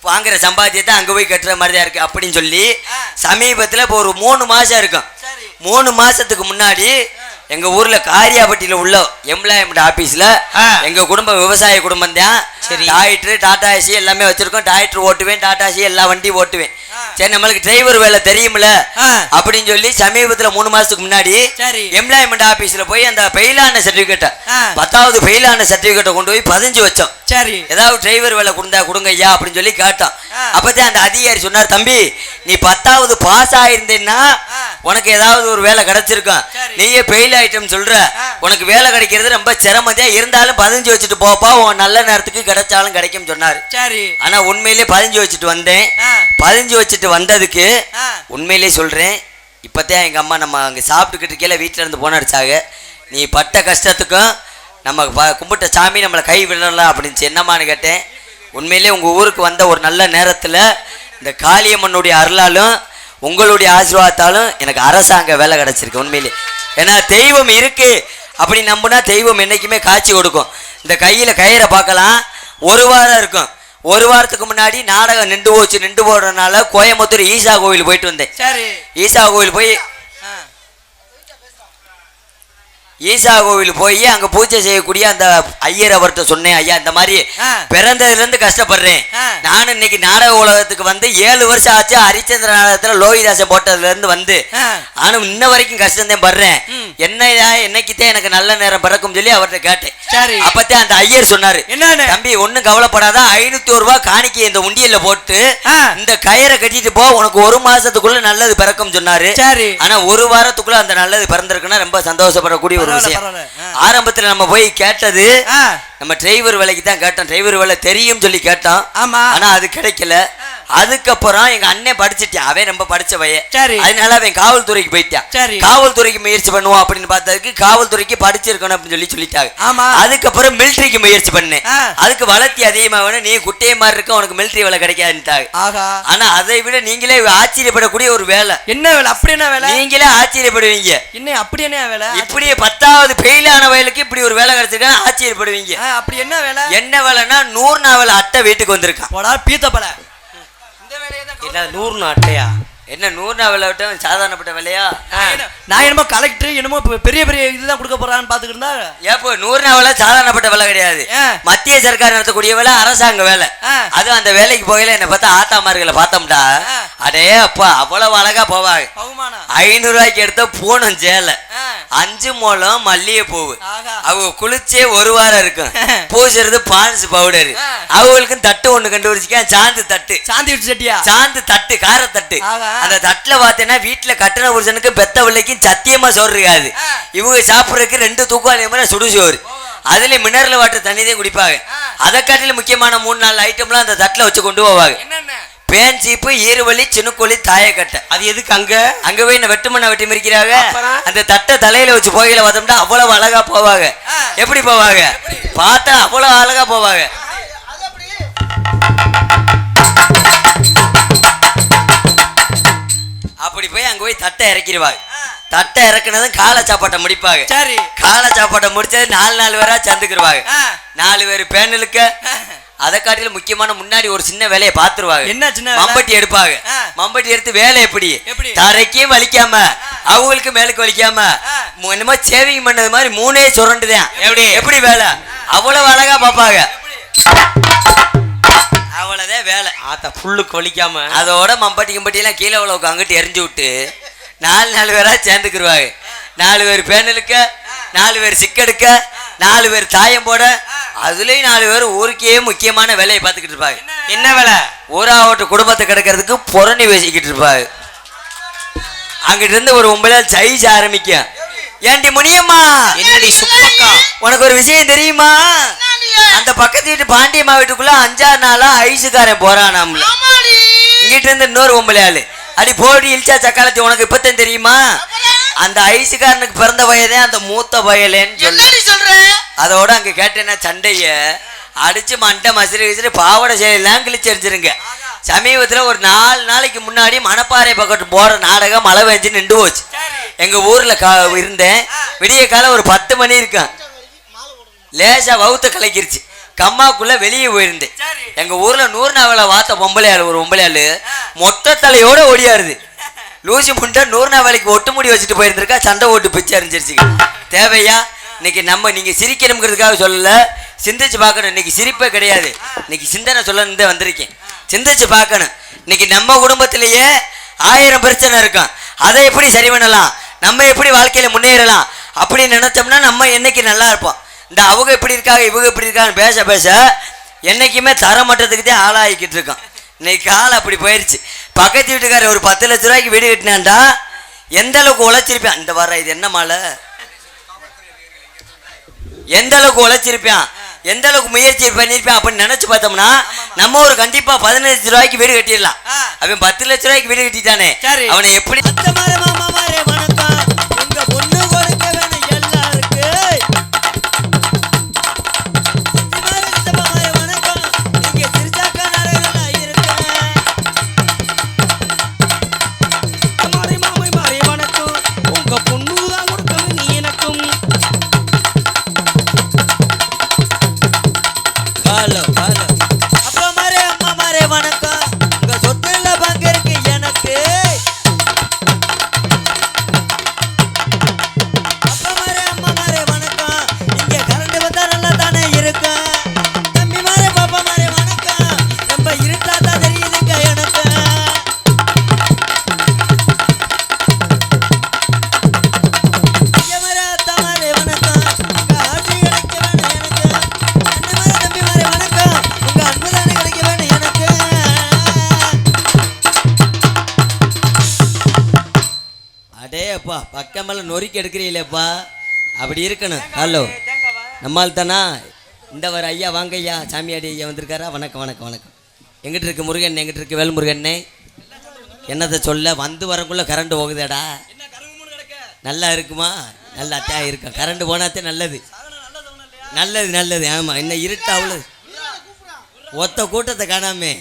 வாங்குற சம்பாத்தியத்தை அங்க போய் கட்டுற மாதிரி தான் இருக்கு அப்படின்னு சொல்லி சமீபத்துல இப்போ ஒரு 3 மாசம் இருக்கும் 3 மாசத்துக்கு முன்னாடி எங்க ஊர்ல காரியாபட்டியில உள்ள எம்ப்ளாய்மெண்ட் ஆபீஸ்ல எங்க குடும்பம் விவசாய குடும்பம் தான் டாக்டர் டாடா ஏசி எல்லாமே வச்சிருக்கோம் டாக்டர் ஓட்டுவேன் டாடா ஏசி எல்லா வண்டி ஓட்டுவேன் சரி நம்மளுக்கு டிரைவர் வேலை தெரியுமில அப்படின்னு சொல்லி சமீபத்துல 3 மாசத்துக்கு முன்னாடி எம்ப்ளாய்மெண்ட் ஆபீஸ்ல போய் அந்த ஃபெயிலான சர்டிபிகேட்டை 10வது ஃபெயிலான சர்டிபிகேட்டை கொண்டு போய் 15 வச்சோம் சரி ஏதாவது டிரைவர் வேலை கொடுங்க ஐயா அப்படின்னு சொல்லி கேட்டோம் அப்பதான் அந்த அதிகாரி சொன்னார் தம்பி நீ 10வது பாஸ் ஆயிருந்தேன்னா உனக்கு ஏதாவது ஒரு வேலை கிடைச்சிருக்கும் நீயே ஃபெயில் ஆயிட்டோம்னு சொல்ற உனக்கு வேலை கிடைக்கிறது ரொம்ப சிரமதியா இருந்தாலும் 15 வச்சுட்டு போப்பா உன் நல்ல நேரத்துக்கு கிடைச்சாலும் கிடைக்கும் சொன்னாரு சரி ஆனா உண்மையிலே 15 வச்சுட்டு வந்தேன் 15 வச்சுட்டு வந்ததுக்கு உண்மையிலே சொல்றேன் இப்பதான் எங்க அம்மா நம்ம அங்க சாப்பிட்டுக்கிட்டு இருக்கையில வீட்டுல இருந்து போன அடிச்சாங்க நீ பட்ட கஷ்டத்துக்கும் நம்ம கும்பிட்ட சாமி நம்மளை கை விடலாம் அப்படின்னு என்னமான்னு கேட்டேன் உண்மையிலே உங்க ஊருக்கு வந்த ஒரு நல்ல நேரத்துல இந்த காளியம்மனுடைய அருளாலும் உங்களுடைய ஆசீர்வாதத்தாலும் எனக்கு அரசாங்க வேலை கிடைச்சிருக்கு உண்மையிலே ஏன்னா தெய்வம் இருக்கு அப்படி நம்பினா தெய்வம் என்னைக்குமே காட்சி கொடுக்கும். இந்த கையில கயிறை பார்க்கலாம், ஒரு வாரம் இருக்கும். ஒரு வாரத்துக்கு முன்னாடி நாடகம் நின்று போடுறதுனால கோயம்புத்தூர் ஈசா கோவில் போயிட்டு வந்தேன். சரி. ஈசா கோவில் போய் அங்க பூஜை செய்யக்கூடிய அந்த ஐயர் அவர்கிட்ட சொன்னேன், ஐயா இந்த மாதிரி பிறந்ததுல இருந்து கஷ்டப்படுறேன். நானும் இன்னைக்கு நாடக உலகத்துக்கு வந்து 7 வருஷம் ஆச்சு. ஹரிச்சந்திர நாடகத்துல லோகிதாசன் போட்டதுல இருந்து வந்து ஆனா இன்ன வரைக்கும் கஷ்டம் படுறேன். என்னைக்குதான் எனக்கு நல்ல நேரம் பிறக்கும் சொல்லி அவர்கிட்ட கேட்டேன். அப்பத்தான் அந்த ஐயர் சொன்னாரு, தம்பி ஒண்ணும் கவலைப்படாத, 501 ரூபாய் காணிக்கை இந்த உண்டியல்ல போட்டு இந்த கயிறை கட்டிட்டு போ, உனக்கு 1 மாசத்துக்குள்ள நல்லது பிறக்கும் சொன்னாரு. ஆனா 1 வாரத்துக்குள்ள அந்த நல்லது பிறந்திருக்குன்னா ரொம்ப சந்தோஷப்படக்கூடிய ஒரு விஷயம். ஆரம்பத்துல நம்ம போய் கேட்டது நம்ம டிரைவர் வேலைக்கு தான் கேட்டோம். டிரைவர் வேலை தெரியும் சொல்லி கேட்டோம். ஆனா அது கிடைக்கல. அதுக்கப்புறம் எங்க அண்ணன் படிச்சுட்டான், அவன் ரொம்ப படிச்ச பையன். அதனால அவன் காவல்துறைக்கு போயிட்டான். காவல்துறைக்கு முயற்சி பண்ணுவோம் அப்படின்னு பார்த்ததுக்கு காவல்துறைக்கு படிச்சிருக்கணும் அப்படின்னு சொல்லிட்டாங்க. அதுக்கப்புறம் மிலிட்டரிக்கு முயற்சி பண்ணேன். அதுக்கு வளர்த்தி அதிகமா வேணும், நீ குட்டையை மாதிரி இருக்க, உனக்கு மிலிட்டரி வேலை கிடைக்காதுட்டாங்க. ஆனா அதை விட நீங்களே ஆச்சரியப்படக்கூடிய ஒரு வேலை. என்ன வேலை? அப்படி என்ன வேலை? நீங்களே ஆச்சரியப்படுவீங்க. என்ன அப்படி என்ன வேலை? இப்படியே 10வது ஃபெயில் ஆன வயலுக்கு இப்படி ஒரு வேலை கிடைச்சிருக்கா, ஆச்சரியப்படுவீங்க. அப்படி என்ன வேலை? என்ன வேலைன்னா 100 நாவல் அட்டை வீட்டுக்கு வந்திருக்கான். போடா பீத்தப்பல. என்ன 100 அட்டையா? என்ன 100 நாவல் விட்ட சாதாரணப்பட்ட வேலையா? நான் என்னமோ கலெக்டர் என்னமோ பெரிய பெரிய இதுதான் கொடுக்க போறான்னு பாத்துக்கிட்டு இருந்தா. ஏப்போ 100 நாவல சாதாரணப்பட்ட வேலை கிடையாது. மத்திய சர்க்கார் நடத்தக்கூடிய வேலை, அரசாங்க வேலை. அது அந்த வேலைக்கு போகல என்ன பார்த்தா ஆத்தாமார்களை பார்த்தோம்டா, அடே அப்பா அவ்வளவு அழகா போவாங்க. 500 ரூபாய்க்கு எடுத்த பூனம் சேலை, 5 முழம் மல்லிகை பூவு. அவங்க குளிச்சே 1 வாரம் இருக்கும். பூசுறது பான்ஸ் பவுடர். அவங்களுக்கும் தட்டு ஒண்ணு கண்டுபிடிச்சிக்க, சாந்து தட்டு. சாந்து தட்டு, கார தட்டு. அந்த தட்டுல பார்த்தேன்னா வீட்டுல கட்டின புருஷனுக்கு பெத்த பிள்ளைக்கும் சத்தியமா சோறு இருக்காது. இவங்க சாப்பிட்றதுக்கு 2 தூக்குவாளி மாதிரி சுடுசோறு. அதுல மினரல் வாட்டர் தண்ணி தான் குடிப்பாங்க. அதை காட்டில முக்கியமான 3-4 ஐட்டம்லாம் அந்த தட்டுல வச்சு கொண்டு போவாங்க. பேன் சீப்பு, ஈருவலி, சின்னுக்கோழி, தாயக்கட்டை. அது எதுக்கு அங்க போய் வெட்டுமண்ணை வெட்டி மிரிக்கிறாங்க. அந்த தட்டை தலையில வச்சு போகையில பார்த்தோம்னா அவ்வளவு அழகா போவாங்க. எப்படி போவாங்க பார்த்தா அவ்வளவு அழகா போவாங்க. அப்படி போய் அங்க போய் தட்டை இறக்கிடுவாங்க. தட்டை இறக்குனதும் காலை சாப்பாட்டை முடிப்பாங்க. காலை சாப்பாட்டை முடிச்சது 4 பேரா சேர்ந்துக்கிடுவாங்க. 4 பேர் பேனலுக்கு. அதை காட்டில முக்கியமான முன்னாடி ஒரு சின்ன வேலையை பாத்துருவாங்க. என்ன சின்ன? மம்பட்டி எடுப்பாங்க. மம்பட்டி எடுத்து வேலை எப்படி தரைக்கும் வலிக்காம அவங்களுக்கு மேலுக்கு வலிக்காம என்னமோ சேவிங் பண்ணது மாதிரி 3 சுரண்டுதான். எப்படி வேலை அவ்வளவு அழகா பாப்பாங்க. அவ்வளவுதான் வேலை. புல்லுக்கு வலிக்காம அதோட மம்பட்டி கம்பட்டி எல்லாம் கீழே அவ்வளவுக்கு அங்கிட்டு எரிஞ்சு விட்டு 4 பேரா சேர்ந்துக்கிடுவாங்க. 4 பேர் பேனலுக்க, 4 பேர் சிக்கெடுக்க, 4 பேர் தாயம் போட, அதுலயும் 4 பேர் ஊருக்கே முக்கியமான வேலையை பார்த்துக்கிட்டு இருப்பாங்க. என்ன வேலை? ஊராவட்டு குடும்பத்தை கிடக்கிறதுக்கு புறணி பேசிக்கிட்டு இருப்பாங்க. அங்கிட்டு இருந்து ஒரு 9 சைஸ் ஆரம்பிக்கும். ஏண்டி முனியம்மா, என்னடி சுப்பக்கா, உனக்கு ஒரு விஷயம் தெரியுமா? அந்த பக்கத்து வீட்டு பாண்டியம்மா வீட்டுக்குள்ள 5-6 நாளா ஐசுக்காரன் போறான். நம்மள இங்கிட்ட இருந்து இன்னொரு 9 ஆளு அடி போடி இல்ச்சா சக்காலத்தி. உனக்கு இப்பத்தான் தெரியுமா? அந்த ஐசுக்காரனுக்கு பிறந்த வயதே அந்த மூத்த வயலேன்னு சொல்ற. அதோட அங்க கேட்டேன்னா சண்டைய அடிச்சு மண்டை மசிறு பாவடை செயலாம் கிழிச்சு எரிஞ்சிருங்க. சமீபத்துல ஒரு 4 நாளைக்கு முன்னாடி மணப்பாறை பக்கத்து போற நாடகம் மழை பெஞ்சு நின்று போச்சு. எங்க ஊர்ல இருந்தேன். விடிய காலம் ஒரு 10 மணி இருக்கும். லேசா வவுத்த கலக்கிருச்சு. கம்மாக்குள்ள வெளியே போயிருந்தேன். எங்க ஊர்ல 100 நாவல வாத்த பொம்பளையாளு, ஒரு பொம்பளையாளு மொட்டை தலையோட ஓடியாருது. லூசி முண்டை 100 நாவலைக்கு ஒட்டு முடி வச்சுட்டு போயிருந்திருக்கா. சண்டை ஓட்டு பிச்சு அறிஞ்சிருச்சு. தேவையா? இன்னைக்கு நீங்க சிரிக்கணுங்கிறதுக்காக சொல்லல, சிந்திச்சு பார்க்கணும். இன்னைக்கு சிரிப்பே கிடையாது, இன்னைக்கு சிந்தனை சொல்லணும் வந்திருக்கேன். சிந்திச்சு பார்க்கணும். இன்னைக்கு நம்ம குடும்பத்திலேயே 1000 பிரச்சனை இருக்கும். அதை எப்படி சரி பண்ணலாம், நம்ம எப்படி வாழ்க்கையில முன்னேறலாம் அப்படின்னு நினைச்சோம்னா நம்ம என்னைக்கு நல்லா இருப்போம். இந்த அவங்க எப்படி இருக்காங்க இவங்க எப்படி இருக்காங்க பேச பேச என்னைக்குமே தரமட்டத்துக்கு தான் ஆளாகிக்கிட்டு இருக்கோம். இன்னைக்கு காலம் அப்படி போயிடுச்சு. பக்கத்து வீட்டுக்காரர் ஒரு 10 லட்ச ரூபாய்க்கு வீடு கட்டினான்டா, எந்த அளவுக்கு உழைச்சிருப்பான். இந்த வர இது என்ன மாலை, எந்த அளவுக்கு உழைச்சிருப்பான், எந்த அளவுக்கு முயற்சி பண்ணிருப்பான் அப்படின்னு நினைச்சு பார்த்தோம்னா நம்ம ஒரு கண்டிப்பா 15 லட்ச ரூபாய்க்கு வீடு கட்டிடலாம். அவன் 10 லட்ச ரூபாய்க்கு வீடு கட்டிட்டானே, அவனை எப்படி ஹலோ ஹலோ அப்பா மாரே அம்மா மாரே வணக்கம் உங்க சொத்துல பங்கு இருக்கு எனக்கு அப்பா மாரே அம்மா மாரே வணக்கம் இங்க கரண்ட் வந்தா நல்லா தானே இருக்கும் தம்பி மாரே பாப்பா மாரே வணக்கம் ரொம்ப இருட்டா தான் தெரியுதுங்க எனக்கு ஐயா மாரே அத்தா மாரே வணக்கம் உங்க ஆசி கிடைக்க வேணும் எனக்கு அண்ணன் மாரே தம்பி மாரே வணக்கம் உங்க அன்பு தானே கிடைக்க வேணும் எனக்கு அடே அப்பா பக்கமெல்லாம் நொறுக்கி எடுக்கிறீங்களேப்பா அப்படி இருக்கணும் ஹலோ நம்மால் தானா இந்த வர ஐயா வாங்க ஐயா சாமியாடி ஐயா வந்திருக்காரா வணக்கம் வணக்கம் வணக்கம் எங்கிட்ட இருக்கு முருகன் எங்கிட்ட இருக்கு வேல் முருகண்ணே என்னத்தை சொல்ல வந்து வரக்குள்ள கரண்ட் போகுதேடா நல்லா இருக்குமா நல்லா தான் இருக்கும் கரண்ட் போனாத்தே நல்லது நல்லது நல்லது ஆமாம் என்ன இருட்டா அவ்வளோ ஒத்த கூட்டத்தை காணாமே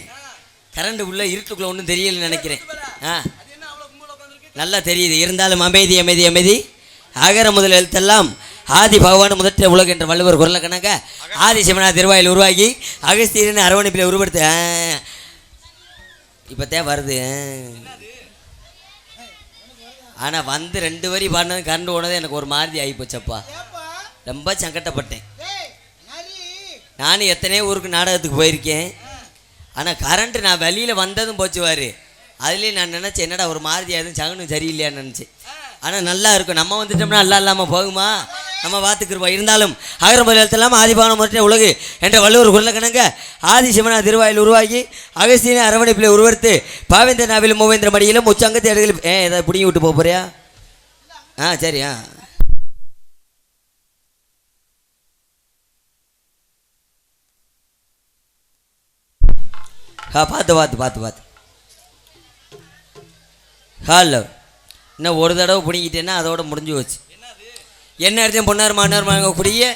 கரண்ட் உள்ள இருட்டுக்குள்ள ஒன்றும் தெரியலன்னு நினைக்கிறேன் ஆ நல்லா தெரியுது இருந்தாலும் அமைதி அமைதி அமைதி அகர முதல் எழுத்தெல்லாம் ஆதி பகவான் முதற்ற உலக என்ற வள்ளுவர் குரலை கணக்க ஆதி சிவனா திருவாயில் உருவாகி அகஸ்தியரின் அரவணைப்பில் உருவெடுத்து இப்போத்தான் வருது ஆனால் வந்து 2 வரி பாடினது கரண்ட் போனது எனக்கு ஒரு மாதிரி ஆகிப்போச்சப்பா ரொம்ப சங்கட்டப்பட்டேன் நானும் எத்தனையோ ஊருக்கு நாடகத்துக்கு போயிருக்கேன் ஆனால் கரண்ட்டு நான் வெளியில் வந்ததும் போச்சுவார் அதுலேயே நான் நினச்சேன் என்னடா ஒரு மாதிரி எதுவும் சகனும் சரியில்லையான்னு நினச்சேன் ஆனால் நல்லா இருக்கும் நம்ம வந்துட்டோம்னா நல்லா இல்லாமல் போகுமா நம்ம பார்த்துக்கிருப்போம் இருந்தாலும் அகர முதல் எழுத்தெல்லாம் ஆதிபாவனம் முதற்ற உலகு என்ற வள்ளுவர் குரலை கணங்க ஆதி சிவனா திருவாயில் உருவாகி அகஸ்தியனை அரவணைப்பில் உருவெடுத்து பாவேந்திர நாவிலும் மூவேந்திர மடியிலும் உச்சங்கத்தை இடங்களில் ஏதாவது பிடிங்கி விட்டு போறியா சரி பார்த்து ஹலோ இன்னும் ஒரு தடவை பிடிங்கிட்டேன்னா அதோட முடிஞ்சு போச்சு என்ன அர்த்தம் பொன்னார் மாணவர் வாங்கக்கூடிய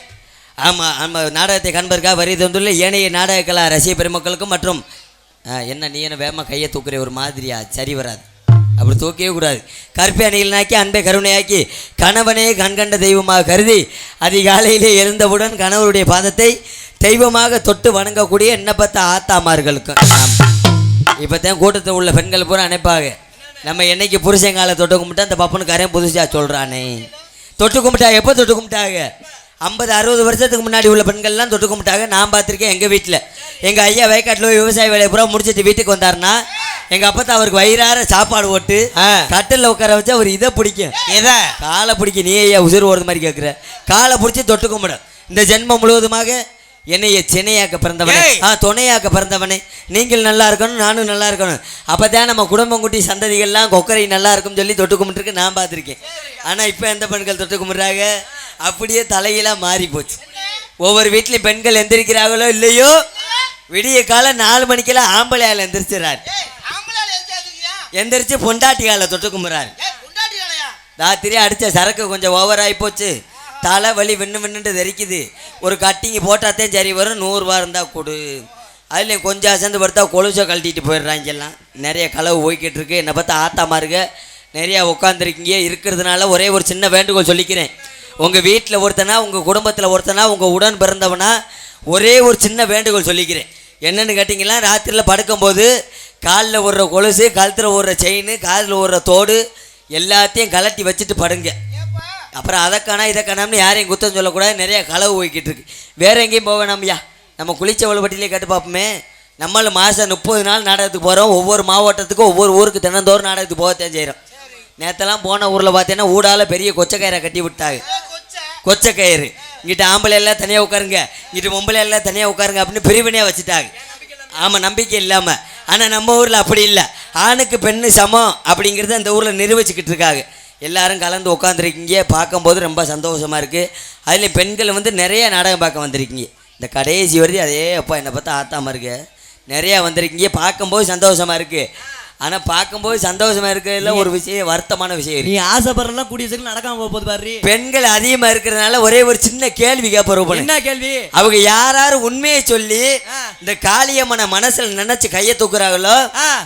ஆமாம் நம்ம நாடகத்தை காண்பதற்காக வரி தந்துள்ள ஏனைய நாடக கலா ரசிக பெருமக்களுக்கும் மற்றும் என்ன நீ என்ன வேகமாக கையை தூக்குற ஒரு மாதிரியா சரி வராது அப்படி தூக்கவே கூடாது கற்பை அணிகளாக்கி அன்பை கருணையாக்கி கணவனே கண்கண்ட தெய்வமாக கருதி அதிகாலையிலே எழுந்தவுடன் கணவருடைய பாதத்தை தெய்வமாக தொட்டு வணங்கக்கூடிய என்ன பார்த்த ஆத்தாமார்களுக்கும் இப்போ தான் கூட்டத்தில் உள்ள பெண்கள் பூரா அணைப்பாக நம்ம என்னைக்கு புருஷங்கால தொட்டு கும்பிட்டா அந்த பப்பனுக்காரன் புதுசாக சொல்கிறானே தொட்டு கும்பிட்டா எப்போ தொட்டு கும்பிட்டாங்க 50-60 வருஷத்துக்கு முன்னாடி உள்ள பெண்கள்லாம் தொட்டு கும்பிட்டாங்க நான் பார்த்துருக்கேன் எங்கள் வீட்டில் எங்கள் ஐயா வயக்காட்டில் விவசாய வேலையை பூரா முடிச்சுட்டு வீட்டுக்கு வந்தாருன்னா எங்கள் அப்பா அவருக்கு வயிறார சாப்பாடு போட்டு கட்டில் உட்கார வச்சு அவர் இதை பிடிக்கும் எதை காலை பிடிக்கும் நீ ஐயா உசுறு ஓடுற மாதிரி கேட்குற காலை பிடிச்சி தொட்டு கும்பிடும் இந்த ஜென்மம் முழுவதுமாக என்னைய சென்னையாக்க பிறந்தவனே துணையாக்க பிறந்தவனே நீங்கள் நல்லா இருக்கணும் நானும் நல்லா இருக்கணும் அப்போ தான் நம்ம குடும்பம் குட்டி சந்ததிகள்லாம் கொக்கரை நல்லா இருக்கும்னு சொல்லி தொட்டு கும்பிட்டுருக்கு நான் பார்த்துருக்கேன் ஆனால் இப்போ எந்த பெண்கள் தொட்டு கும்பிட்றாங்க அப்படியே தலையெல்லாம் மாறி போச்சு ஒவ்வொரு வீட்லேயும் பெண்கள் எந்திரிக்கிறாங்களோ இல்லையோ விடிய காலம் 4 மணிக்கெல்லாம் ஆம்பளையால் எந்திரிச்சிடறாரு எந்திரிச்சு பொண்டாட்டியால தொட்டு கும்பிட்றாரு ராத்திரி அடித்த சரக்கு கொஞ்சம் ஓவராகி போச்சு தலை வலி விண்ணுன்ட்டு தெரிக்குது ஒரு கட்டிங்கி போட்டாத்தான் சரி வரும் 100 ரூபா இருந்தால் கொடு அதுலேயும் கொஞ்சம் அசந்து படுத்தா கொலுசை கழட்டிட்டு போயிடுறாங்க எல்லாம் நிறைய களவு போய்கிட்டு இருக்கு என்னை பார்த்தா ஆத்தாமா இருக்க நிறையா உட்காந்துருக்கீங்க இருக்கிறதுனால ஒரே ஒரு சின்ன வேண்டுகோள் சொல்லிக்கிறேன் உங்கள் வீட்டில் ஒருத்தனா உங்கள் குடும்பத்தில் ஒருத்தனா உங்கள் உடன் பிறந்தவனா ஒரே ஒரு சின்ன வேண்டுகோள் சொல்லிக்கிறேன் என்னென்னு கேட்டிங்கன்னா ராத்திரியில் படுக்கும்போது காலில் ஓடுற கொலுசு கழுத்தில் ஓடுற செயின் காதில் ஓடுற தோடு எல்லாத்தையும் கலட்டி வச்சுட்டு படுங்க அப்புறம் அதை காணா இதை காணாம்னு யாரையும் குத்தம் சொல்லக்கூடாது நிறையா களவு போய்கிட்டு இருக்கு வேறு எங்கேயும் போக வேணாம்யா நம்ம குளிச்ச வலுப்பட்டிலே கேட்டு பார்ப்போமே நம்மளும் மாதம் 30 நாள் நாடகத்துக்கு போகிறோம் ஒவ்வொரு மாவட்டத்துக்கும் ஒவ்வொரு ஊருக்கு தினந்தோறும் நாடகத்துக்கு போகத்தான் செய்கிறோம் நேற்றெல்லாம் போன ஊரில் பார்த்தீங்கன்னா ஊடால பெரிய கொச்சக்கயிறை கட்டி விட்டாங்க கொச்சக்கயிறு இங்கிட்ட ஆம்பளை எல்லாம் தனியாக உட்காருங்க இங்கிட்ட பொம்பளை எல்லாம் தனியாக உட்காருங்க அப்படின்னு பிரிவினையாக வச்சுட்டாங்க ஆமாம் நம்பிக்கை இல்லாமல் ஆனால் நம்ம ஊரில் அப்படி இல்லை ஆணுக்கு பெண்ணு சமம் அப்படிங்கிறது அந்த ஊரில் நிரூபிச்சுக்கிட்டு இருக்காங்க எல்லாரும் கலந்து உட்காந்துருக்கீங்க பார்க்கும்போது ரொம்ப சந்தோஷமாக இருக்குது அதில் பெண்கள் வந்து நிறைய நாடகம் பார்க்க வந்திருக்கீங்க இந்த கடைசி வருது அதே அப்பா என்னை பார்த்தா ஆத்தாமல் இருக்கு நிறையா வந்திருக்கீங்க பார்க்கும்போது சந்தோஷமாக இருக்குது ஆனால் பார்க்கும்போது சந்தோஷமாக இருக்கிறதுல ஒரு விஷயம் வருத்தமான விஷயம் நீ ஆசைப்படுறலாம் கூடிய சீக்கிரம் நடக்காம போகுது பாரு பெண்கள் அதிகமாக இருக்கிறதுனால ஒரே ஒரு சின்ன கேள்வி கேட்போம் என்ன கேள்வி அவங்க யாராரு உண்மையை சொல்லி இந்த காளியம்மனை மனசில் நினைச்சு கையை தூக்குறாங்களோ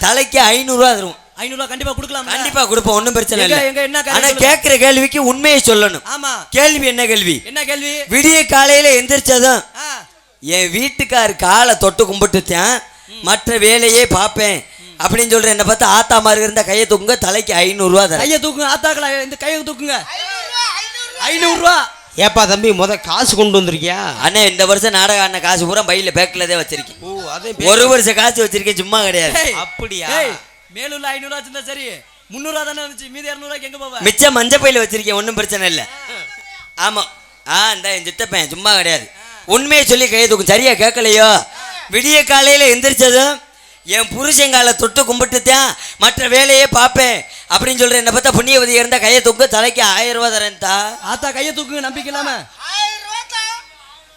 தலைக்கு 500 ரூபா தரும் 500 ரூபா கண்டிப்பா கொடுக்கலாம் கண்டிப்பா கொடுப்போம் ஒன்றும் பிரச்சனை இல்லை என்ன ஆனா கேட்கிற கேள்விக்கு உண்மையை சொல்லணும் ஆமா கேள்வி என்ன கேள்வி விடிய காலையில எந்திரிச்சதும் என் வீட்டுக்கார் காலை தொட்டு கும்பிட்டுட்டேன், மற்ற வேலையே பார்ப்பேன் அப்படின்னு சொல்றேன். என்ன பார்த்து ஆத்தா மாதிரி இருந்தா கையை தூக்குங்க, தலைக்கு 500 ரூபா தரேன். கையை தூக்குங்க ஆத்தாக்களா, இந்த கையை தூக்குங்க. 500 ரூபா. ஏப்பா தம்பி காசு கொண்டு வந்திருக்கியா? அண்ணே இந்த வருஷம் நாடகம் ஆடின காசு பூரா பையில பேக்கில் தான் வச்சிருக்கேன். ஓ அதே ஒரு வருஷம் காசு வச்சிருக்கேன், சும்மா கிடையாது. ஏய், அப்படியா? ஏய், மேலூர்ல 500 ரூபா இருந்தா சரி, 300 ரூபா தானே இருந்துச்சு, மீதி 200 ரூபாய்க்கு எங்க போவ? மிச்சம் மஞ்சள் பையில வச்சிருக்கேன், ஒன்றும் பிரச்சனை இல்லை. ஆமா இந்த என் சித்தப்பேன் சும்மா கிடையாது. உண்மையை சொல்லி கையை தூக்கும். சரியா கேட்கலையோ? விடிய காலையில எந்திரிச்சதும் என் புருஷங்கால தொட்டு கும்பிட்டுத்தான் மற்ற வேலையே பார்ப்பேன் அப்படின்னு சொல்றேன். என்ன பார்த்தா புண்ணியவதி இருந்தா கையை தூக்கு, தலைக்கு 1000 ரூபா தரேன்தா. ஆத்தா கையை தூக்குங்க, நம்பிக்கை இல்லாம.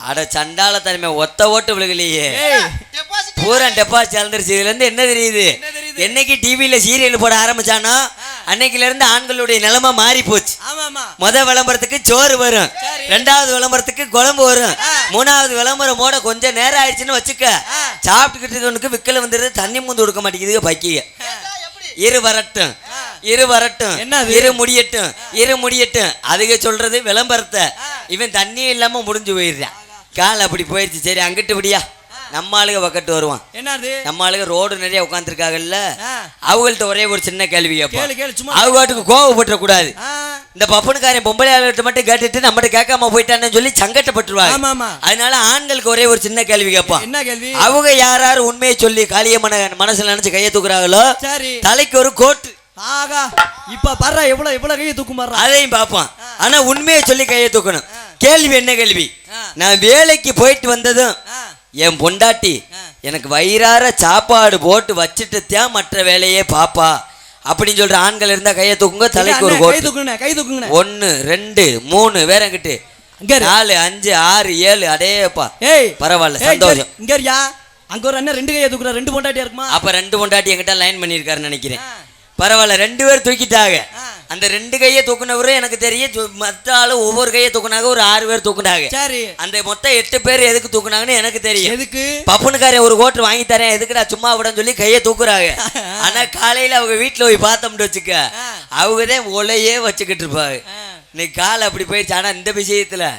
அட சண்டால தனிமை ஒத்த ஓட்டு விழுகலையே, ஏய், பூரா டெபாசிட் இழந்துருச்சு. இதுல இருந்து என்ன தெரியுது? என்னைக்கு டிவியில சீரியல் போட ஆரம்பிச்சானோ அன்னைக்குல இருந்து ஆண்களுடைய நிலைமை மாறி போச்சு. ஆமா ஆமா. விளம்பரத்துக்கு சோறு வரும், சரி. 2வது விளம்பரத்துக்கு குழம்பு வரும், 3வது விளம்பரம் போட கொஞ்சம் நேரம் ஆயிடுச்சுன்னு வச்சுக்க, சாப்பிட்டுக்கிட்டு இருக்கவனுக்கு விக்கல வந்துடுது, தண்ணி மூந்து கொடுக்க மாட்டேங்குது பைக்கிய. இரு வரட்டும், இரு வரட்டும், என்னது? இரு முடியட்டும், இரு முடியட்டும். அதுக சொல்றது விளம்பரத்தை. இவன் தண்ணி இல்லாம முடிஞ்சு போயிடுறான். கால் அப்படி போயிடுச்சு. சரி அங்கிட்டு விடியா, நம்ம ஆளுக பக்கத்து வருவான். என்னது? நம்ம ஆளுக ரோடு நிறைய உட்காந்துருக்காங்கல்ல, அவங்கள்ட்ட ஒரே ஒரு சின்ன கேள்வி கேட்போம். கேளு கேளு, சும்மா. அவங்களுக்கு கோவப்பட்டுற கூடாது. ஆ, இந்த பப்பனுக்காரன் பொம்பளை ஆளுகிட்ட மட்டும் கேட்டுட்டு நம்மகிட்ட கேட்காம போயிட்டான்னு சொல்லி சங்கட்டப்பட்டுருவாங்க. ஆமா ஆமா. அதனால ஆண்களுக்கு ஒரே ஒரு சின்ன கேள்வி கேட்பான். என்ன கேள்வி? அவங்க யாராரு உண்மையை சொல்லி காளிய மனசுல நினைச்சு கையை தூக்குறாங்களோ சரி, தலைக்கு ஒரு கோட்டு. ஆகா, இப்ப பாரு எவ்வளவு கையை தூக்கு மாறா. அதையும் பார்ப்பான். ஆனா உண்மையை சொல்லி கையை தூக்கணும். கேள்வி என்ன கேள்வி? நான் வேலைக்கு போயிட்டு வந்ததும் என் பொண்டாட்டி எனக்கு வயிறார சாப்பாடு போட்டு வச்சுட்டு தான் மற்ற வேலையே பாப்பா அப்படின்னு சொல்ற ஆண்கள் இருந்தா கையை தூக்குங்க, தலைக்கு ஒரு கை கோட்டு. தூக்குங்க, கை தூக்குங்க. 1 2 3 வேற எங்கிட்டு 4 5 6 7. அடேப்பா, ஏய் பரவாயில்ல, சந்தோஷம். இங்க இருயா. அங்க ஒரு அண்ணன் 2 கையை தூக்குற, 2 பொண்டாட்டியா இருக்குமா? அப்ப 2 பொண்டாட்டி என்கிட்ட லைன் பண்ணிருக்காருன்னு நினைக்கிறேன். பரவாயில்ல, 2 பேர் தூக்கிட்டாங்க. அந்த 2 கையை தூக்குனவரும் எனக்கு தெரியும். மற்ற ஆளு ஒவ்வொரு கையை தூக்குனாங்க, ஒரு 6 பேர் தூக்குனாங்க. சரி, அந்த மொத்தம் 8 பேர் எதுக்கு தூக்குனாங்கன்னு எனக்கு தெரியும். எதுக்கு? பப்புனுக்காரன் ஒரு கோட்டு வாங்கி தரேன், எதுக்குடா சும்மா விடன்னு சொல்லி கையை தூக்குறாங்க. ஆனா காலையில அவங்க வீட்டுல போய் பார்த்தோம்னு வச்சுக்க, அவங்கதான் ஒலையே வச்சுக்கிட்டு இருப்பாங்க. இன்னைக்கு காலை அப்படி போயிடுச்சு. ஆனா இந்த விஷயத்துல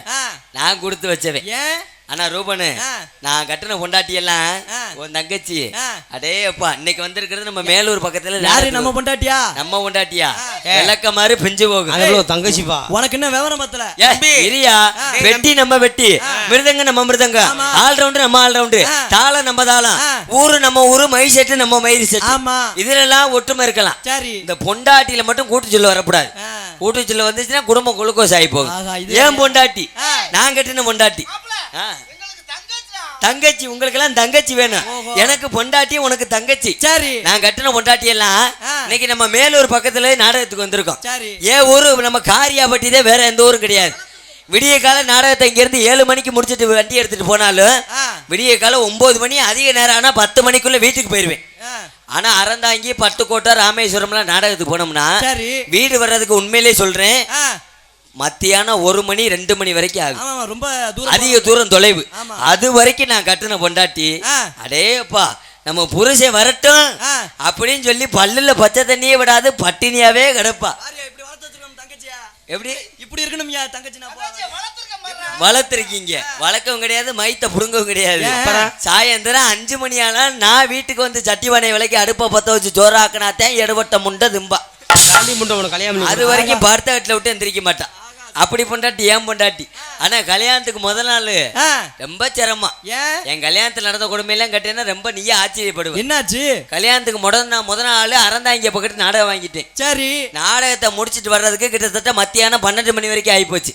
நான் கொடுத்து வச்சவன். ஏன்? ஆனா ரூபனு, நான் கட்டின பொண்டாட்டி எல்லாம் உன் தங்கச்சி. அடே அப்பா, இன்னைக்கு வந்திருக்கிறது நம்ம மேலூர் பக்கத்துல. யாரு? நம்ம பொண்டாட்டியா? நம்ம பொண்டாட்டியா? விளக்க மாதிரி பிஞ்சு போகும். தங்கச்சிப்பா, உனக்கு என்ன விவரம் பத்தல? இரியா, வெட்டி நம்ம வெட்டி, மிருதங்க நம்ம மிருதங்க, ஆல் ரவுண்டு நம்ம ஆல் ரவுண்டு, தாளம் நம்ம தாளம், ஊரு நம்ம ஊரு, மயில் செட்டு நம்ம மயில் செட்டு. ஆமா, இதுல எல்லாம் ஒற்றுமை இருக்கலாம். சரி. இந்த பொண்டாட்டியில மட்டும் கூட்டு சொல்ல வரக்கூடாது. கூட்டு சொல்ல வந்துச்சுன்னா குடும்பம் குளுக்கோஸ் ஆகி போகும். ஏன் பொண்டாட்டி? நான் கட்டின பொண்டாட்டி. தங்கச்சி, உங்களுக்கு எல்லாம் தங்கச்சி வேணும், எனக்கு பொண்டாட்டி, உனக்கு தங்கச்சி. சரி, நான் கட்டின பொண்டாட்டி எல்லாம் இன்னைக்கு நம்ம மேலூர் பக்கத்துல நாடகத்துக்கு வந்திருக்கோம். சரி. ஏன் ஊரு நம்ம காரியாபட்டி தான், வேற எந்த ஊரும் கிடையாது. விடிய கால நாடகத்தை இங்க இருந்து 7 மணிக்கு முடிச்சிட்டு வண்டி எடுத்துட்டு போனாலும் விடிய காலம் 9 மணி, அதிக நேரம் ஆனா 10 மணிக்குள்ள வீட்டுக்கு போயிருவேன். ஆனா அறந்தாங்கி பட்டுக்கோட்டை ராமேஸ்வரம்லாம் நாடகத்துக்கு போனோம்னா வீடு வர்றதுக்கு உண்மையிலே சொல்றேன் மத்தியானம் 1 மணி 2 மணி வரைக்கும் ஆகும். ரொம்ப தூரம், அதிக தூரம் தொலைவு. அது வரைக்கும் நான் கட்டின பொண்டாட்டி, அடேப்பா நம்ம புருஷன் வரட்டும் அப்படின்னு சொல்லி பல்லுல பச்சை தண்ணியே விடாது, பட்டினியாவே கிடப்பா. எப்படி இப்படி இருக்கணும் தங்கச்சி? வளர்த்துருக்கீங்க, வளர்க்கவும் கிடையாது, மைத்த புடுங்கவும் கிடையாது. சாயந்தரம் 5 மணி ஆனா நான் வீட்டுக்கு வந்து சட்டி பானை விலைக்கு அடுப்பை பத்த வச்சு சோறாக்குனாத்தான் எடுபட்ட முண்டை திம்பா. அது வரைக்கும் பார்த்த வீட்டுல விட்டு எந்திரிக்க மாட்டான். அப்படி பொண்டாட்டி ஏன் பொண்டாட்டி. ஆனா கல்யாணத்துக்கு முதல் நாள் ரொம்ப சிரமம். என் கல்யாணத்துல நடந்த கொடுமையெல்லாம் கட்டினா ரொம்ப நீயே ஆச்சரியப்படுவேன். என்னாச்சு? கல்யாணத்துக்கு முதல் நாள் அறந்தாங்க பக்கத்து நாடகம் வாங்கிட்டேன். சரி, நாடகத்தை முடிச்சிட்டு வர்றதுக்கு கிட்டத்தட்ட மத்தியானம் 12 மணி வரைக்கும் ஆயிப்போச்சு.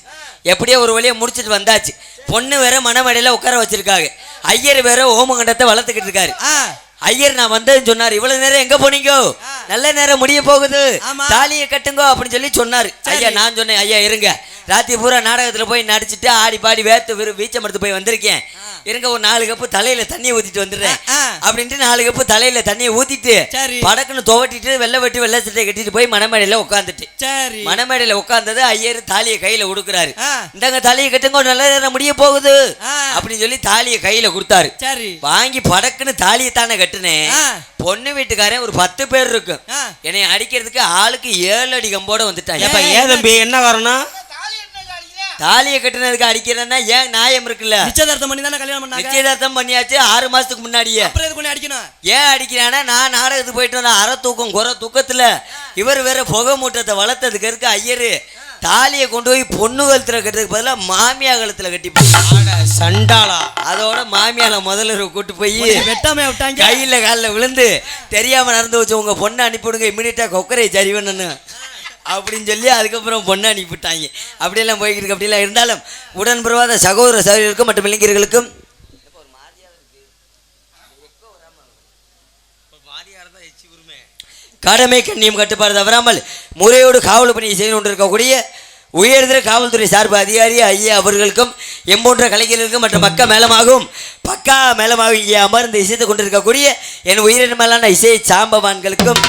எப்படியோ ஒரு வழியை முடிச்சிட்டு வந்தாச்சு. பொண்ணு வேற மணமடையில உட்கார வச்சிருக்காங்க. ஐயர் வேற ஓமகண்டத்தை வளர்த்துக்கிட்டு இருக்காரு. ஐயர் நான் வந்தேன்னு சொன்னார். இவ்வளவு நேரம் எங்க போனீங்கோ? நல்ல நேரம் முடிய போகுது, தாலியை கட்டுங்கோ அப்படின்னு சொல்லி சொன்னாரு. ஐயா நான் சொன்னேன், ஐயா இருங்க, ராத்திரி பூரா நாடகத்துல போய் நடிச்சுட்டு ஆடி பாடி வேர்த்து வீச்சமடுத்து போய் வந்திருக்கேன், இருங்க ஒரு 4 கப்பு தலையில தண்ணியை ஊத்திட்டு வந்துடுறேன் அப்படின்ட்டு 4 கப்பு தலையில தண்ணியை ஊத்திட்டு படக்குன்னு துவட்டிட்டு வெள்ளை வெட்டி வெள்ளை சட்டை கட்டிட்டு போய் மணமேடையில உட்காந்துட்டு, மணமேடையில உட்கார்ந்தது ஐயர் தாலியை கையில கொடுக்குறாரு. இந்தாங்க தாலியை கட்டுங்க, நல்ல நேரம் முடிய போகுது அப்படின்னு சொல்லி தாலியை கையில கொடுத்தாரு. வாங்கி படக்குன்னு தாலியை தானே கட்டுனேன். பொண்ணு வீட்டுக்காரன் ஒரு 10 பேர் இருக்கு, என்னை அடிக்கிறதுக்கு ஆளுக்கு 7 அடி கம்போட வந்துட்டாங்க. ஏன் தம்பி என்ன காரணம்? தாலியை கட்டுனதுக்கு அடிக்கிறேன்னா ஏன் நியாயம் இருக்குல்ல? நிச்சயதார்த்தம் பண்ணி தானே கல்யாணம் பண்ணாங்க. நிச்சயதார்த்தம் பண்ணியாச்சு 6 மாசத்துக்கு முன்னாடியே. அப்புறம் எதுக்கு கொண்டு அடிக்கணும்? ஏன் அடிக்கிறானா, நான் நாடகத்துக்கு போயிட்டு வந்தேன் அரை தூக்கம் குறை தூக்கத்துல இவர் வேற புகை மூட்டத்தை வளர்த்ததுக்கு இருக்க ஐயரு தாலியை கொண்டு போய் பொண்ணு கழுத்துல கட்டுறதுக்கு பதிலாக மாமியா கழுத்துல கட்டி சண்டாளா. அதோட மாமியால முதல்ல கூட்டு போய் வெட்டாம விட்டாங்க. கையில காலில் விழுந்து தெரியாம நடந்து வச்சு உங்க பொண்ணை அனுப்பிவிடுங்க இம்மிடியா கொக்கரை சரிவண்ணு அப்படின்னு சொல்லி அதுக்கப்புறம் பொண்ணை அனுப்பிவிட்டாங்க. அப்படியெல்லாம் போய்கிட்டு இருக்கு. அப்படியெல்லாம் இருந்தாலும் உடன்பிறவாத சகோதர சகோதரிகளுக்கும் மற்றும் இளைஞர்களுக்கும் கடமை கண்ணியம் கட்டுப்பாடு தவறாமல் முறையோடு காவல் பணியை செய்து கொண்டிருக்கக்கூடிய உயர்தர காவல்துறை சார்பு அதிகாரி ஐயா அவர்களுக்கும் எம்போன்ற கலைஞர்களுக்கும் மற்றும் பக்க மேலமாகவும் பக்கா மேலமாகவும் இங்கே அமர்ந்து இசைத்து கொண்டிருக்கக்கூடிய என் உயிரின மேலான இசை சாம்பவான்களுக்கும்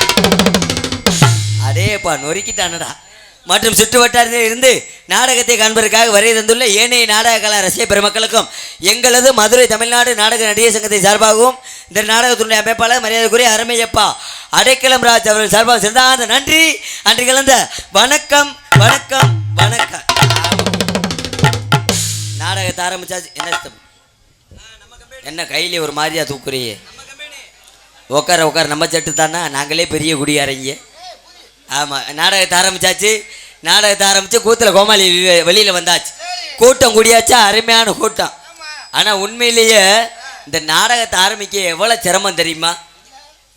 அதேப்பா நொறுக்கிட்டானடா மற்றும் சுற்று வட்டாரத்தில் இருந்து நாடகத்தை காண்பதற்காக வரை தந்துள்ள ஏனைய நாடக கலா ரசிக பெருமக்களுக்கும் எங்களது மதுரை தமிழ்நாடு நாடக நடிகர் சங்கத்தை சார்பாகவும் இந்த நாடகத்தினுடைய அமைப்பாளர் மரியாதைக்குரிய அருமையப்பா அடைக்கலம் ராஜ் அவர்கள் சார்பாக சிறந்த நன்றி அன்று கலந்த வணக்கம் வணக்கம் வணக்கம். நாடகத்தை ஆரம்பிச்சாச்சு. என்ன கையிலே ஒரு மாதிரியா தூக்குறியே? உட்கார உட்கார நம்ம சட்டு தானே, நாங்களே பெரிய குடியாரங்க. ஆமாம், நாடகத்தை ஆரம்பித்தாச்சு. நாடகத்தை ஆரம்பித்து கூத்தில் கோமாளி வெளியில் வந்தாச்சு. கூட்டம் கூடியாச்சா, அருமையான கூட்டம். ஆனால் உண்மையிலேயே இந்த நாடகத்தை ஆரம்பிக்க எவ்வளோ சிரமம் தெரியுமா?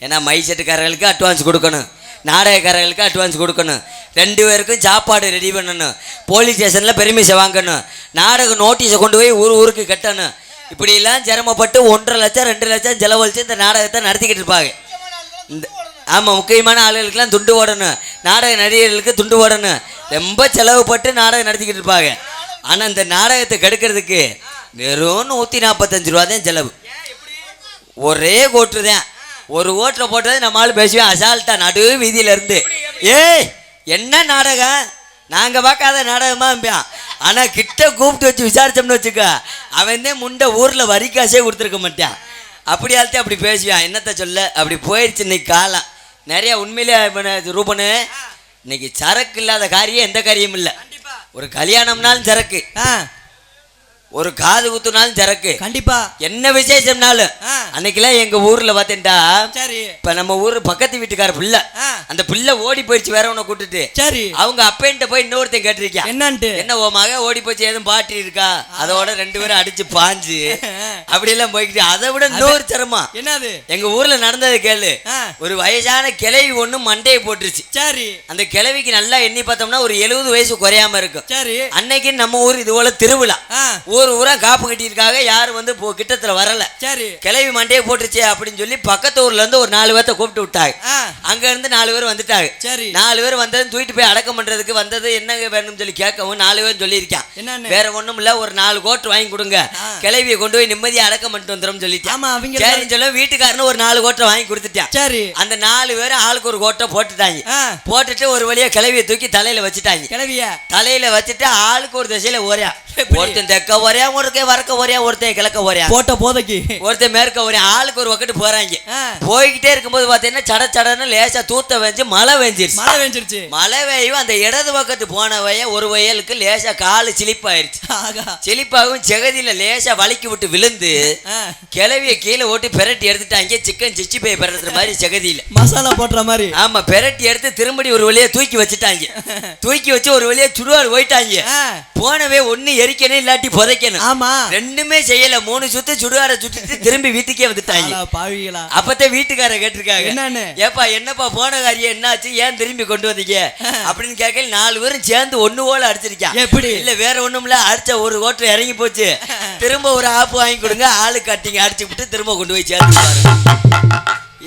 ஏன்னா மைசெட்டுக்காரர்களுக்கு அட்வான்ஸ் கொடுக்கணும், நாடகக்காரர்களுக்கு அட்வான்ஸ் கொடுக்கணும், 2 பேருக்கும் சாப்பாடு ரெடி பண்ணணும், போலீஸ் ஸ்டேஷனில் பெர்மிஷன் வாங்கணும், நாடக நோட்டீஸை கொண்டு போய் ஊருக்கு கட்டணும். இப்படிலாம் சிரமப்பட்டு 1.5 லட்சம் 2 லட்சம் செலவழித்து இந்த நாடகத்தை நடத்திக்கிட்டு இருப்பாங்க. இந்த ஆமாம், முக்கியமான ஆளுகளுக்கெல்லாம் துண்டு ஓடணும், நாடக நடிகர்களுக்கு துண்டு ஓடணும், ரொம்ப செலவுப்பட்டு நாடகம் நடத்திக்கிட்டு இருப்பாங்க. ஆனால் இந்த நாடகத்தை கெடுக்கிறதுக்கு வெறும் 145 ரூபா தான் செலவு. ஒரே கோட்டு தான், ஒரு ஓட்டில் போட்டது நம்மளால் பேசுவேன் அசால்ட்டா நடு வீதியிலேருந்து. ஏய் என்ன நாடகம், நாங்கள் பார்க்காத நாடகமாக இருப்பான். ஆனால் கிட்ட கூப்பிட்டு வச்சு விசாரித்தோம்னு வச்சுக்க, அவன் தான் முண்டை ஊரில் வரிக்காசே கொடுத்துருக்க மாட்டான். அப்படி ஆள்த்தே அப்படி பேசுவான். என்னத்தை சொல்ல, அப்படி போயிடுச்சு இன்னைக்கு காலம். நிறைய உண்மையிலே ரூபனு இன்னைக்கு சரக்கு இல்லாத காரியம் எந்த காரியம் இல்லை. ஒரு கல்யாணம்னாலும் சரக்கு, ஒரு காது குத்துனாலும் சரக்கு, கண்டிப்பா என்ன விசேஷம்னாலும். அன்னைக்கெல்லாம் எங்க ஊர்ல பாத்தேன்டா, சரி இப்ப நம்ம ஊர் பக்கத்து வீட்டுக்கார பிள்ளை, அந்த பிள்ளை ஓடி போயிடுச்சு வேற ஒண்ணு கூட்டுட்டு. சரி அவங்க அப்பன்ட்ட போய் இன்னொருத்தன் கேட்டிருக்கான், என்னன்ட்டு, என்ன ஓ மக ஓடி போச்சு எதுவும் பாட்டி இருக்கா? அதோட 2 பேரும் அடிச்சு பாஞ்சு அப்படி எல்லாம் போய்கிட்டு. அதை விட இன்னொரு சிரமம் என்னது, எங்க ஊர்ல நடந்தது கேளு. ஒரு வயசான கிழவி ஒண்ணு மண்டையை போட்டுருச்சு. சரி அந்த கிழவிக்கு நல்லா எண்ணி பார்த்தோம்னா ஒரு 70 வயசு குறையாம இருக்கும். சரி அன்னைக்கு நம்ம ஊர் இது போல திருவிழா, ஊரா காப்பு கட்டியிருக்காங்க, யாரும் வந்து கிட்டத்துல வரல. சரி கிளவி மண்டையை போட்டுருச்சு அப்படின்னு சொல்லி பக்கத்து ஊர்ல இருந்து ஒரு 4 பேர்த்த கூப்பிட்டு விட்டாங்க. அங்க இருந்து 4 பேர் வந்துட்டாங்க. சரி 4 பேர் வந்தது தூக்கிட்டு போய் அடக்கம் பண்றதுக்கு வந்தது. என்ன வேணும்னு சொல்லி கேட்கவும் 4 பேர் சொல்லியிருக்கான், வேற ஒண்ணும் இல்ல, ஒரு 4 கோட்டு வாங்கி கொடுங்க, கிளவியை கொண்டு போய் நிம்மதியா அடக்கம் பண்ணிட்டு வந்துடும் சொல்லிட்டான். சரின்னு சொல்ல வீட்டுக்காரனு ஒரு 4 கோட்டை வாங்கி கொடுத்துட்டான். சரி அந்த 4 பேரும் ஆளுக்கு ஒரு கோட்டை போட்டுட்டாங்க. போட்டுட்டு ஒரு வழியா கிளவியை தூக்கி தலையில வச்சுட்டாங்க. கிளவிய தலையில வச்சுட்டு ஆளுக்கு ஒரு திசையில ஓரியா, ஒருத்தன் தெக்க ஓரியா, ஒருத்தன் வரக்க ஓரியா, ஒருத்தன் கிழக்க ஓரியா, போட்ட போதைக்கு ஒருத்தன் மேற்க ஓரியா, ஆளுக்கு ஒரு பக்கெட்டு போறாங்க. போய்கிட்டே இருக்கும்போது பாத்தீங்கன்னா சட சடன்னு லேசா தூத்த வெஞ்சு மழை வெஞ்சிருச்சு. மழை வெய்யும் அந்த இடது பக்கத்து போன ஒரு வயலுக்கு லேசா காலு சிலிப்பாயிருச்சு. சிலிப்பாகவும் செகதியில லேசா வலிக்கி விட்டு விழுந்து கிளவிய கீழே ஓட்டி பெரட்டி எடுத்துட்டாங்க. சிக்கன் 65 பெரட்டுற மாதிரி செகதியில மசாலா போட்டுற மாதிரி. ஆமா, பெரட்டி எடுத்து திரும்படி ஒரு வழியா தூக்கி வச்சுட்டாங்க. தூக்கி வச்சு ஒரு வழியா சுடுவார் போயிட்டாங்க. போனவே ஒண்ணு எரிக்கணும் இல்லாட்டி புதைக்கணும். ஆமா, ரெண்டுமே செய்யல. 3 சுத்து சுடுகார சுத்திட்டு திரும்பி வீட்டுக்கே வந்துட்டாங்க. அப்பத்தே வீட்டுக்கார கேட்டிருக்காங்க, என்னன்னு ஏப்பா என்னப்பா போன காரியம் என்னாச்சு, ஏன் திரும்பி கொண்டு வந்தீங்க அப்படின்னு கேட்க 4 பேரும் சேர்ந்து ஒண்ணு போல அடிச்சிருக்கான். எப்படி இல்ல வேற ஒண்ணும் இல்ல, அடிச்ச ஒரு கோட்டை இறங்கி போச்சு, திரும்ப ஒரு ஆப்பு வாங்கி கொடுங்க, ஆளு கட்டிங்க அடிச்சு விட்டு திரும்ப கொண்டு போய் சேர்ந்து.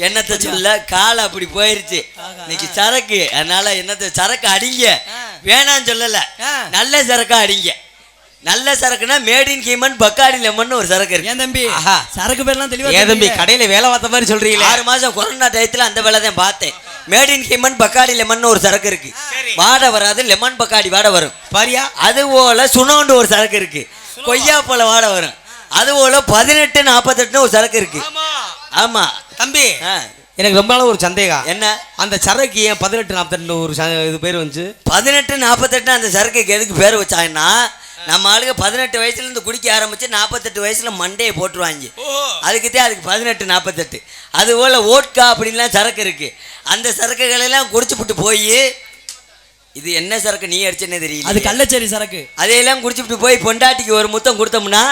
என்னத்தை சொல்ல, காலை அப்படி போயிருச்சு இன்னைக்கு சரக்கு. அதனால என்னத்தை சரக்கு அடிங்க வேணான்னு சொல்லல, நல்ல சரக்கா அடிங்க. நல்ல சரக்குனா made in human Bacardi lemon ஒரு சரக்கு இருக்கு. ஏன் தம்பி சரக்கு பேர்லாம் தெளிவா? ஏன் தம்பி கடையில வேலை பார்த்த மாதிரி சொல்றீங்களே? 6 மாசம் கொரோனா டயத்துல அந்த வேலை தான் பார்த்தேன். Mat in human Bacardi lemon ஒரு சரக்கு இருக்கு. வாடை வராது, லெமன் பக்காடி வாடை வரும் பாரியா. அது போல சுனோண்டு ஒரு சரக்கு இருக்கு, கொய்யா போல வாடை வரும். அது போல 1848 ஒரு சரக்கு இருக்கு. ஆமா தம்பி, எனக்கு ரொம்ப நாள் ஒரு சந்தேகம். என்ன, அந்த சரக்கு ஏன் 1848 ஒரு இது பேர் வந்துச்சு? 1848 அந்த சரக்குக்கு எதுக்கு பேர் வச்சாங்கன்னா, நம்ம ஆளுங்க 18 வயசுல இருந்து குடிக்க ஆரம்பிச்சு 48 வயசுல மண்டையை போட்டுருவாங்க. அதுக்குத்தான் அதுக்கு 18 48. அதுபோல் ஓட்கா அப்படின்லாம் சரக்கு இருக்கு. அந்த சரக்குகளெல்லாம் குடிச்சுப்புட்டு போய் இது என்ன சரக்கு நீ அடிச்சேன்னே தெரியல, அது கள்ளச்சேரி சரக்கு. அதையெல்லாம் குடிச்சுப்புட்டு போய் பொண்டாட்டிக்கு ஒரு முத்தம் கொடுத்தோம்னா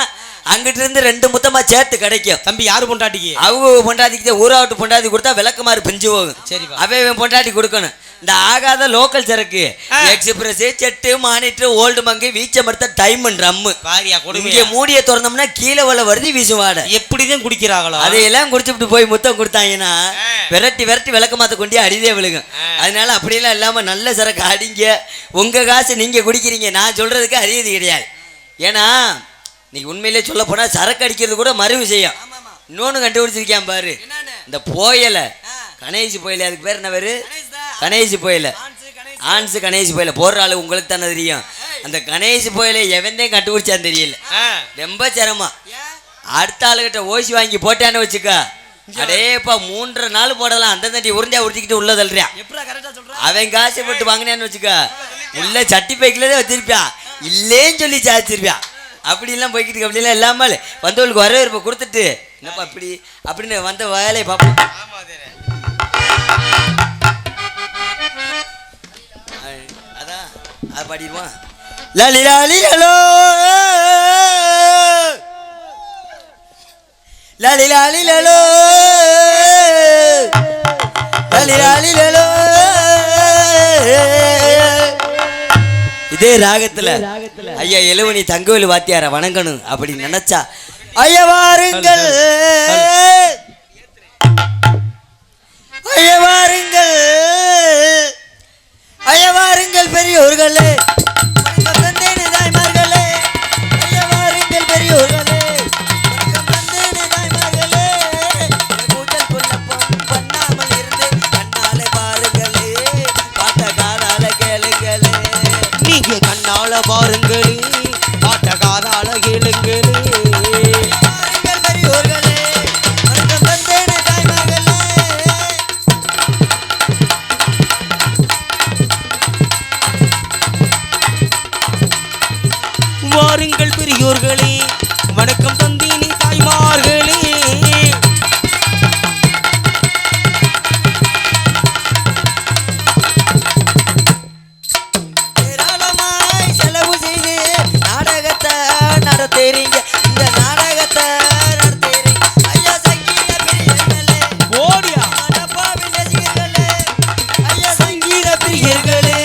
அங்கிட்ட இருந்து 2 முத்தமா சேர்த்து கிடைக்கும். தம்பி யாரு பொண்டாட்டிக்கு? அவங்க பொண்டாட்டிக்கு ஊராவிட்டு பொண்டாட்டி கொடுத்தா விளக்குமாறு பிஞ்சு போகும். சரிப்பா. அவன் பொண்டாட்டி கொடுக்கணும். இந்த ஆகாத லோக்கல் சரக்கு எக்ஸ்பிரஸ், செட்டு, மானிட்டர், ஓல்டு மங்கி, வீச்ச மரத்த, டைமண்ட், ரம்மு பாரியா கொடுமை. இங்கே மூடிய திறந்தோம்னா கீழே வள வருது வீசுவாட. எப்படிதான் குடிக்கிறாங்களோ அதையெல்லாம் குடிச்சுட்டு போய் முத்தம் கொடுத்தாங்கன்னா விரட்டி விரட்டி விளக்கமாத்த கொண்டே அடிதே விழுகும். அதனால அப்படியெல்லாம் இல்லாம நல்ல சரக்கு அடிங்க. உங்க காசு நீங்க குடிக்கிறீங்க, நான் சொல்றதுக்கு அரியது கிடையாது. ஏன்னா நீ உண்மையிலே சொல்ல போனா சரக்கு அடிக்கிறது கூட மறு விஷயம். இன்னொன்னு கண்டுபிடிச்சிருக்கேன் பாரு, இந்த போயலை கணேசி போயல, அதுக்கு பேர் என்ன பேரு? கணேசி போயல, ஆன்ஸு கணேசி போயல போடுற ஆளு உங்களுக்கு தானே தெரியும். அந்த கணேசி போயலை எவன்தான் கண்டுபிடிச்சான்னு தெரியல, ரொம்ப சிரமம். அடுத்த ஆளுகிட்ட ஓசி வாங்கி போட்டான்னு வச்சுக்க, அடேப்பா 3 நாள் போடலாம். அந்த தண்டி உறிஞ்சா உறிஞ்சிக்கிட்டு உள்ள தள்ளுறான். அவன் காசை போட்டு வாங்கினான்னு வச்சுக்க, உள்ள சட்டி பைக்கில்தான் வச்சிருப்பான், இல்லேன்னு சொல்லி சாதிச்சிருப்பான். அப்படிலாம் போய்கிட்டு அப்படிலாம் இல்லாமல் வந்தவங்களுக்கு வரவேற்பை கொடுத்துட்டு என்னப்பா அப்படி அப்படின்னு வந்த வேலையை பார்ப்போம். அதான் அதை பாடிடுவான். லாலி லாலி ஹலோ லாலி லாலி லலோ லாலி லாலி லலோ. இதே ராகத்துல ஐயா எழுவணி தங்கவேலு வாத்தியார வணங்கணும் அப்படி நினைச்சா, ஐயா வாருங்கள் ஐயா வாருங்கள் ஐயா வாருங்கள் பெரியோர்களே, தாய்மார்களே, ஐயா வாருங்கள் பெரியோர்களே, தாய்மார்களே, கூச்சல் குழப்பம் பண்ணாமல் இருந்து கண்ணாலே பாருங்களே, பாட்ட காதால கேளுங்களே, நீங்க கண்ணால பாருங்களே, பாட்ட காதால கேளுங்களே. வாருங்கள் பெரியோர்களே, வணக்கம் தந்தீனி தாய்மார்களே. ஏராளமாய் செலவு செய்து நாடகத்தை நடத்துறீங்க, இந்த நாடகத்தை நடத்துறீங்க. ஐயா சங்கீத பிரியர்களே, ஓடியா மட்டப்பாவின் ரசிகர்களே, ஐயா சங்கீத பிரியர்களே,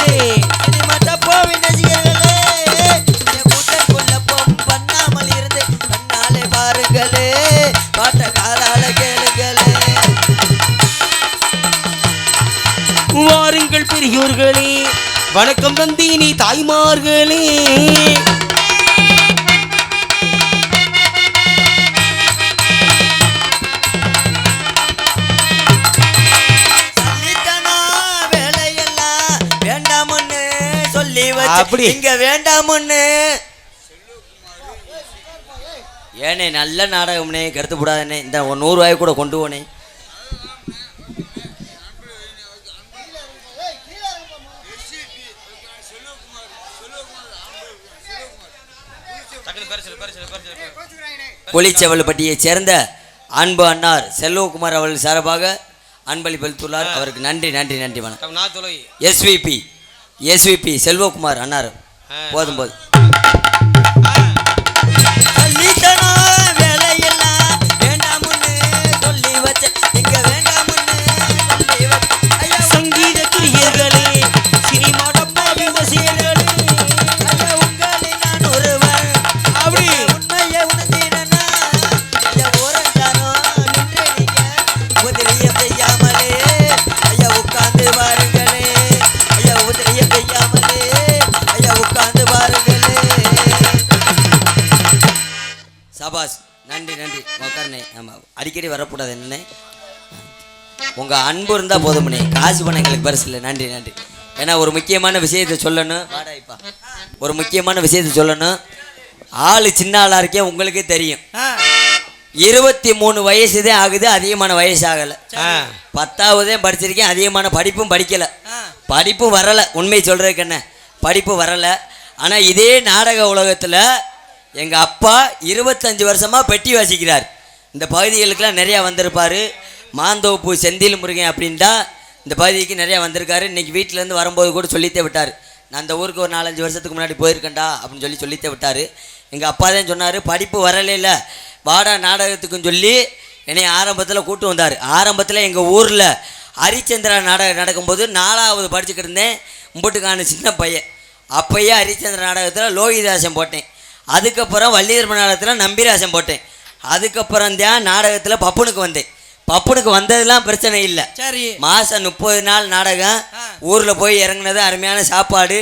மட்டப்பாவின் ரசிகர்களே, கூட்டல் குழப்பம் பண்ணாமல் இருந்து கண்ணாலே பாருங்களே, பாட்ட காதால கேளுங்களே. வாருங்கள் பெரியோர்களே, வணக்கம் தந்தீனி தாய்மார்களே. சல்லித்தனா வேலையெல்லாம் வேண்டாமுன்னு சொல்லி அப்படி. வச்சு இங்க வேண்டாமுன்னு. ஏனே நல்ல நாடகம்னே, கருத்து போடாதே. இந்த 100 ரூபாய் கூட கொண்டு போனே. கொளிச்செவல்பட்டியைச் சேர்ந்த அன்பு அன்னார் செல்வகுமார் அவர்கள் சார்பாக அன்பளிப்பளித்துள்ளார். அவருக்கு நன்றி நன்றி நன்றி. வணக்கம். எஸ்விபி செல்வகுமார் அன்னார். போதும் போதும். சங்கீத பிரியர்களே, சினிமா டப்பா விமர்சகர்களே, அப்படி சபாஸ். நன்றி நன்றி. உட்காருண்ணே. ஆமாம், அடிக்கடி வரக்கூடாது என்னண்ணே. உங்கள் அன்பு இருந்தால் போதும்ண்ணே, காசு பணம் எங்களுக்கு பரிசு இல்லை. நன்றி நன்றி. ஏன்னா ஒரு முக்கியமான விஷயத்தை சொல்லணும். வாடாய்ப்பா, ஒரு முக்கியமான விஷயத்தை சொல்லணும். ஆள் சின்ன ஆளாக இருக்கேன், உங்களுக்கே தெரியும். 23 வயசு தான் ஆகுது, அதிகமான வயசு ஆகலை. 10வது படிச்சிருக்கேன், அதிகமான படிப்பும் படிக்கலை. படிப்பும் வரலை. உண்மையை சொல்கிறதுக்கு என்ன, படிப்பு வரலை. ஆனால் இதே நாடக உலகத்தில் எங்கள் அப்பா 25 வருஷமாக பெட்டி வாசிக்கிறார். இந்த பகுதிகளுக்கெல்லாம் நிறையா வந்திருப்பார். மாந்தோப்பு செந்தில் முருகன் அப்படின்ட்டா இந்த பகுதிக்கு நிறையா வந்திருக்காரு. இன்றைக்கி வீட்டிலேருந்து வரும்போது கூட சொல்லித்தே விட்டார், நான் அந்த ஊருக்கு ஒரு 4-5 வருஷத்துக்கு முன்னாடி போயிருக்கேன்டா அப்படின்னு சொல்லித்தே விட்டார். எங்கள் அப்பா தான் சொன்னார், படிப்பு வரலே இல்லை வாடா நாடகத்துக்குன்னு சொல்லி என்னை ஆரம்பத்தில் கூட்டு வந்தார். ஆரம்பத்தில் எங்கள் ஊரில் ஹரிச்சந்திரா நாடகம் நடக்கும்போது 4வது படிச்சுக்கிட்டு இருந்தேன். மும்பட்டுக்கான சின்ன பையன். அப்போயே ஹரிச்சந்திரா நாடகத்தில் லோகிதாசன் போட்டேன். அதுக்கப்புறம் வள்ளிதர்ம நாடகத்தில் நம்பிராசன் போட்டேன். அதுக்கப்புறம் தான் நாடகத்தில் பப்புனுக்கு வந்தேன். பப்புனுக்கு வந்ததுலாம் பிரச்சனை இல்லை. சரி, மாதம் 30 நாள் நாடகம். ஊரில் போய் இறங்குனது, அருமையான சாப்பாடு,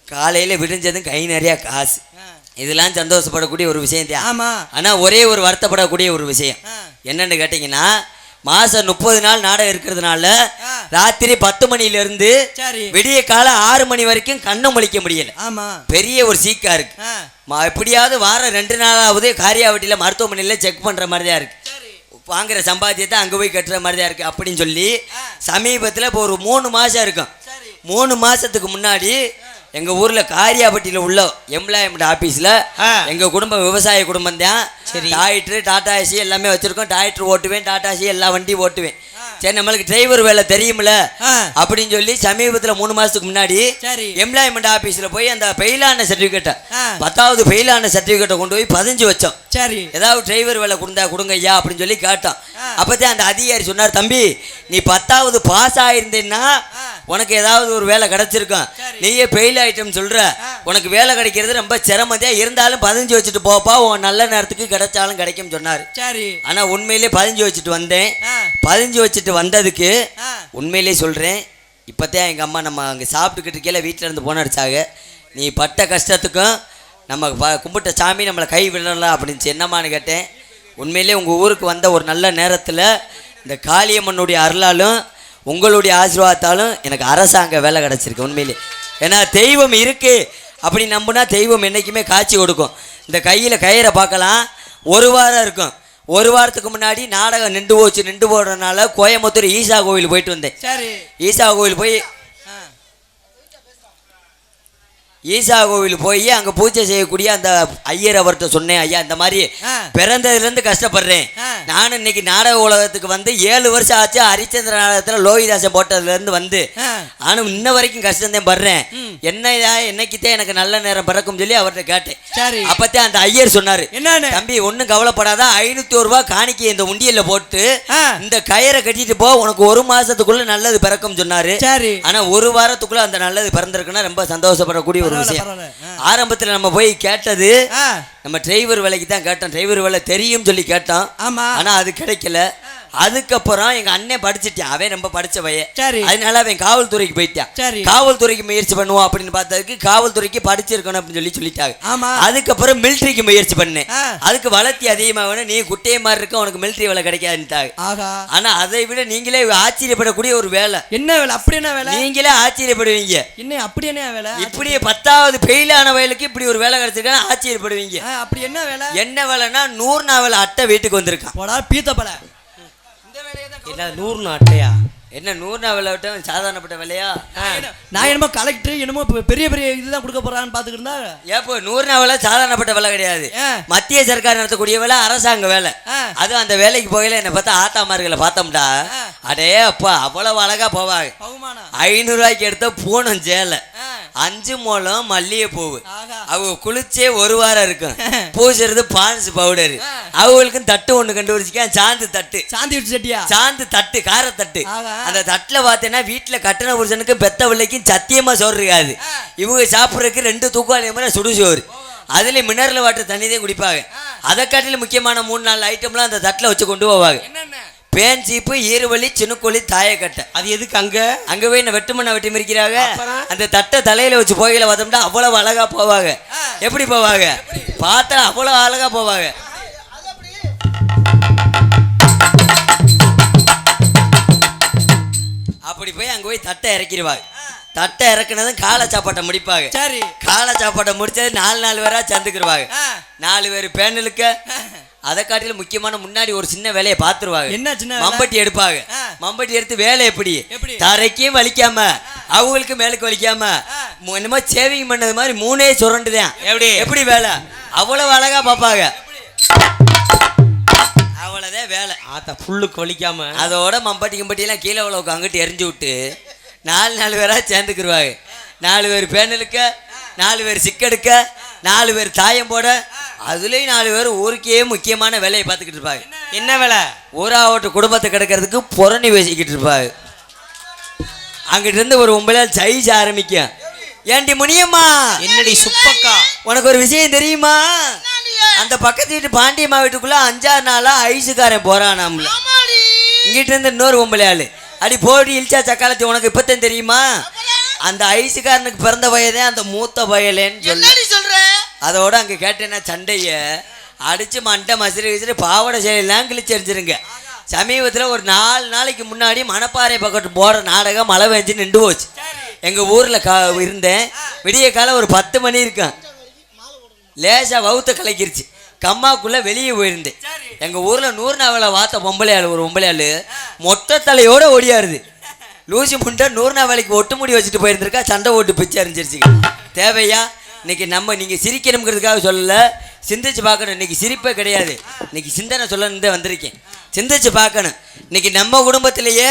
காலையில் விடிஞ்சதும் கை நிறையா காசு. இதெல்லாம் சந்தோஷப்படக்கூடிய ஒரு விஷயம் தான். ஆமாம். ஆனால் ஒரே ஒரு வருத்தப்படக்கூடிய ஒரு விஷயம் என்னன்னு கேட்டிங்கன்னா, மாதம் 30 நாள் நாடகம் இருக்கிறதுனால ராத்திரி 10 மணிலேருந்து விடிய காலம் 6 மணி வரைக்கும் கண்ணை முழிக்க முடியல. ஆமாம், பெரிய ஒரு சீக்கா இருக்கு. எப்படியாவது வாரம் 2 நாளாவது காரியாவட்டியில் மருத்துவமனையில் செக் பண்ணுற மாதிரி தான் இருக்கு. வாங்குற சம்பாத்தியத்தை அங்கே போய் கட்டுற மாதிரி தான் இருக்குது அப்படின்னு சொல்லி சமீபத்தில் இப்போ ஒரு 3 மாதம் இருக்கும். 3 மாதத்துக்கு முன்னாடி எங்கள் ஊரில் காரியாபட்டியில் உள்ள எம்ப்ளாய்மெண்ட் ஆஃபீஸில் எங்கள் குடும்பம் விவசாய குடும்பம் தான். சரி, டாக்டரு டாடா ஏசி எல்லாமே வச்சுருக்கோம். டாக்டர் ஓட்டுவேன், டாடா ஏசி எல்லா வண்டியும் ஓட்டுவேன். சரி, நம்மளுக்கு டிரைவர் வேலை தெரியுமில்ல அப்படின்னு சொல்லி சமீபத்தில் 3 மாதத்துக்கு முன்னாடி எம்ப்ளாய்மெண்ட் ஆஃபீஸில் போய் அந்த ஃபெயிலான சர்டிஃபிகேட்டை 10வது ஃபெயிலான சர்டிஃபிகேட்டை கொண்டு போய் 15 வச்சோம். சரி, ஏதாவது டிரைவர் வேலை கொடுங்க ஐயா அப்படின்னு சொல்லி கேட்டோம். அப்போதான் அந்த அதிகாரி சொன்னார், தம்பி நீ 10வது பாஸ் ஆகிருந்தேன்னா உனக்கு ஏதாவது ஒரு வேலை கிடைச்சிருக்கும். நீயே ஃபெயில் ஆகிட்டோம்னு சொல்கிற, உனக்கு வேலை கிடைக்கிறது ரொம்ப சிரமந்தான். இருந்தாலும் 15 வச்சுட்டு போப்பா, உன் நல்ல நேரத்துக்கு கிடைச்சாலும் கிடைக்கும்னு சொன்னார். சரி, ஆனால் உண்மையிலே 15 வச்சுட்டு வந்தேன். 15 வச்சுட்டு வந்ததுக்கு உண்மையிலே சொல்கிறேன், இப்போத்தான் எங்கள் அம்மா நம்ம அங்கே சாப்பிட்டுக்கிட்டு இருக்கல வீட்டில் இருந்து போன அடிச்சாங்க, நீ பட்ட கஷ்டத்துக்கும் நம்ம கும்பிட்ட சாமி நம்மளை கை விடலாம் அப்படின்னு என்னம்மான்னு கேட்டேன். உண்மையிலே உங்கள் ஊருக்கு வந்த ஒரு நல்ல நேரத்தில் இந்த காளியம்மனுடைய அருளாலும் உங்களுடைய ஆசீர்வாதத்தாலும் எனக்கு அரசாங்க வேலை கிடச்சிருக்கு உண்மையிலே. ஏன்னா தெய்வம் இருக்குது அப்படி நம்பினா தெய்வம் என்றைக்குமே காட்சி கொடுக்கும். இந்த கையில் கயிறை பார்க்கலாம், 1 வாரம் இருக்கும். 1 வாரத்துக்கு முன்னாடி நாடகம் நின்று போடுறதுனால கோயம்புத்தூர் ஈசா கோவில் போயிட்டு வந்தேன். சரி, ஈசா கோவில் போய் அங்கே பூஜை செய்யக்கூடிய அந்த ஐயர் அவர்கிட்ட சொன்னேன், ஐயா இந்த மாதிரி பிறந்ததுலேருந்து கஷ்டப்படுறேன். நானும் இன்னைக்கு நாடக உலகத்துக்கு வந்து 7 வருஷம் ஆச்சு. ஹரிச்சந்திர நாடகத்தில் லோகிதாசன் போட்டதுலேருந்து வந்து நானும் இன்ன வரைக்கும் கஷ்டம்தான் படுறேன். என்னைக்குத்தான் எனக்கு நல்ல நேரம் பிறக்கும் சொல்லி அவர்கிட்ட கேட்டேன். சரி, அப்போத்தான் அந்த ஐயர் சொன்னார், என்ன தம்பி ஒன்றும் கவலைப்படாத, 501 ரூபா காணிக்கை இந்த உண்டியலில் போட்டு இந்த கயிறை கட்டிட்டு போ, உனக்கு 1 மாதத்துக்குள்ள நல்லது பிறக்கும் சொன்னார். சரி, ஆனால் 1 வாரத்துக்குள்ள அந்த நல்லது பிறந்திருக்குன்னா ரொம்ப சந்தோஷப்படக்கூடிய ஒரு விஷயம். ஆரம்பத்தில் நம்ம போய் கேட்டது நம்ம டிரைவர் வேலைக்கு தான் கேட்டோம். டிரைவர் வேலை தெரியும் சொல்லி கேட்டோம். ஆனா அது கிடைக்கல. அதுக்கப்புறம் எங்க அண்ணன் படிச்சுட்டான், அவன் ரொம்ப படிச்ச பையன். அதனால அவன் காவல்துறைக்கு போயிட்டான். காவல்துறைக்கு முயற்சி பண்ணுவோம் அப்படின்னு பார்த்ததுக்கு காவல்துறைக்கு படிச்சிருக்கணும் அப்படின்னு சொல்லிட்டாங்க. அதுக்கப்புறம் மிலிட்டரிக்கு முயற்சி பண்ணேன். அதுக்கு வளர்த்தி அதிகமாக நீ குட்டையை மாதிரி இருக்க, உனக்கு மிலிட்டரி வேலை கிடைக்காதுட்டாங்க. ஆனா அதை விட நீங்களே ஆச்சரியப்படக்கூடிய ஒரு வேலை. என்ன வேலை? அப்படி என்ன வேலை? நீங்களே ஆச்சரியப்படுவீங்க. என்ன அப்படி என்ன வேலை? இப்படியே 10வது ஃபெயிலான வயலுக்கு இப்படி ஒரு வேலை கிடைச்சிருக்கான்னு ஆச்சரியப்படுவீங்க. அப்படி என்ன வேலை? என்ன வேலைன்னா 100 நாவல் அட்டை வீட்டுக்கு வந்திருக்கான். பீத்தப்பல என்ன 100 அட்டையா? என்ன 100 நாவல் விட்ட சாதாரணப்பட்ட வேலையா? நான் என்னமோ கலெக்டர் என்னமோ பெரிய பெரிய இதுதான் கொடுக்க போறான்னு பாத்துக்கிட்டு இருந்தா. ஏப்போ 100 நாவல சாதாரணப்பட்ட வேலை கிடையாது. மத்திய சர்க்கார் நடத்தக்கூடிய வேலை, அரசாங்க வேலை. அதுவும் அந்த வேலைக்கு போகல என்ன பார்த்தா ஆத்தாமார்களை பார்த்தோம்டா, அடே அப்பா அவ்வளவு அழகா போவாங்க. 500 ரூபாய்க்கு எடுத்த பூனம் சேலை, 5 முழம் மல்லிகை பூவு, அவங்க குளிச்சே 1 வாரம் இருக்கும். பூசுறது பான்ஸ் பவுடர். அவங்களுக்கும் தட்டு ஒண்ணு கண்டுபிடிச்சிக்க, சாந்து தட்டு. சாந்து தட்டு, காரத்தட்டு. அந்த தட்டுல பார்த்தேன்னா வீட்டுல கட்டண புருஷனுக்கு பெத்த பிள்ளைக்கும் சத்தியமா சோறு இருக்காது. இவங்க சாப்பிட்றதுக்கு 2 தூக்குவாளி மாதிரி சுடு சோறு, அதுல மினரல் வாட்டர் தண்ணி தான் குடிப்பாங்க. அதை காட்டில முக்கியமான 3-4 ஐட்டம்லாம் அந்த தட்டுல வச்சு கொண்டு போவாங்க. பேன் சீப்பு, ஈறுவலி, சின்னுக்கோழி, தாயக்கட்டை. அது எதுக்கு அங்க போய் என்ன வெட்டுமண்ணை வெட்டி மிரிக்கிறாங்க. அந்த தட்டை தலையில வச்சு போகையில பார்த்தோம்னா அவ்வளவு அழகா போவாங்க. எப்படி போவாங்க பார்த்தா அவ்வளவு அழகா போவாங்க. அப்படி போய் அங்க போய் தட்டை இறக்கிடுவாங்க. தட்டை இறக்குனதும் காலை சாப்பாட்டை முடிப்பாங்க. சரி, காலை சாப்பாட்டை முடிச்சது 4 பேரா சேர்ந்துக்கிடுவாங்க. 4 பேர் பேனலுக்க. அதை காட்டில முக்கியமான முன்னாடி ஒரு சின்ன வேலையை பார்த்துருவாங்க. என்ன சின்ன? மம்பட்டி எடுப்பாங்க. மம்பட்டி எடுத்து வேலை எப்படி தரைக்கும் வலிக்காம அவங்களுக்கு மேலுக்கு வலிக்காம என்னமோ சேவிங் பண்ணது மாதிரி மூணே சுரண்டுதான். எப்படி எப்படி வேலை அவ்வளவு அழகா பாப்பாங்க. அவ்வளவுதான் வேலை. ஆத்தா புல்லுக்கு வலிக்காம அதோட மம்பட்டி கிம்பட்டியெல்லாம் கீழே உள்ள அங்கிட்டு எரிஞ்சு விட்டு 4 பேரா சேர்ந்துக்கிருவாங்க. 4 பேர் பேனலுக்க, 4 பேர் சிக்கெடுக்க, 4 பேர் தாயம் போட, அதுலேயும் 4 பேர் ஊருக்கே முக்கியமான வேலையை பார்த்துக்கிட்டு இருப்பாங்க. என்ன வேலை? ஊராவட்டு குடும்பத்தை கிடக்கிறதுக்கு புறணி பேசிக்கிட்டு இருப்பாங்க. அங்கிட்டு இருந்து ஒரு உம்பளால் சைஸ் ஆரம்பிக்கும். ஏண்டி முனியம்மா, என்னடி சுப்பக்கா, உனக்கு ஒரு விஷயம் தெரியுமா? அந்த பக்கத்து வீட்டு பாண்டியம்மா வீட்டுக்குள்ள 5-6 நாளா ஐஸுக்காரன் போறான். நம்மள இங்கிட்ட இருந்து இன்னொரு உம்பளையாள், அடி போடி இழிச்சா சக்காலத்தி, உனக்கு இப்பத்தான் தெரியுமா? அந்த ஐஸுக்காரனுக்கு பிறந்த வயதே அந்த மூத்த வயலேன்னு சொல்ற. அதோட அங்க கேட்டேன்னா சண்டைய அடிச்சு மண்டை மசிறு பாவடை செயலாம் கிழிச்சு எரிஞ்சிருங்க. சமீபத்தில் ஒரு 4 நாளைக்கு முன்னாடி மணப்பாறை பக்கத்து போகிற நாடகம் மழை பெஞ்சு நின்று போச்சு. எங்கள் ஊரில் இருந்தேன். விடிய காலம் ஒரு 10 மணி இருக்கும். லேசாக வவுத்த கலக்கிருச்சு. கம்மாக்குள்ளே வெளியே போயிருந்தேன். எங்கள் ஊரில் 100 நாவலை வாத்த பொம்பளையாள், ஒரு பொம்பளையாள் மொட்டை தலையோடு ஓடியாருது. லூசி முண்டை 100 நாவலைக்கு ஒட்டு முடி வச்சுட்டு போயிருந்திருக்கா. சண்டை ஓட்டு பிச்சு அறிஞ்சிருச்சு. தேவையா? இன்னைக்கு நீங்கள் சிரிக்கணுங்கிறதுக்காக சொல்லலை, சிந்திச்சு பார்க்கணும். இன்னைக்கு சிரிப்பே கிடையாது, இன்னைக்கு சிந்தனை சொல்லணுன்னு வந்திருக்கேன். சிந்திச்சு பார்க்கணும். இன்னைக்கு நம்ம குடும்பத்திலேயே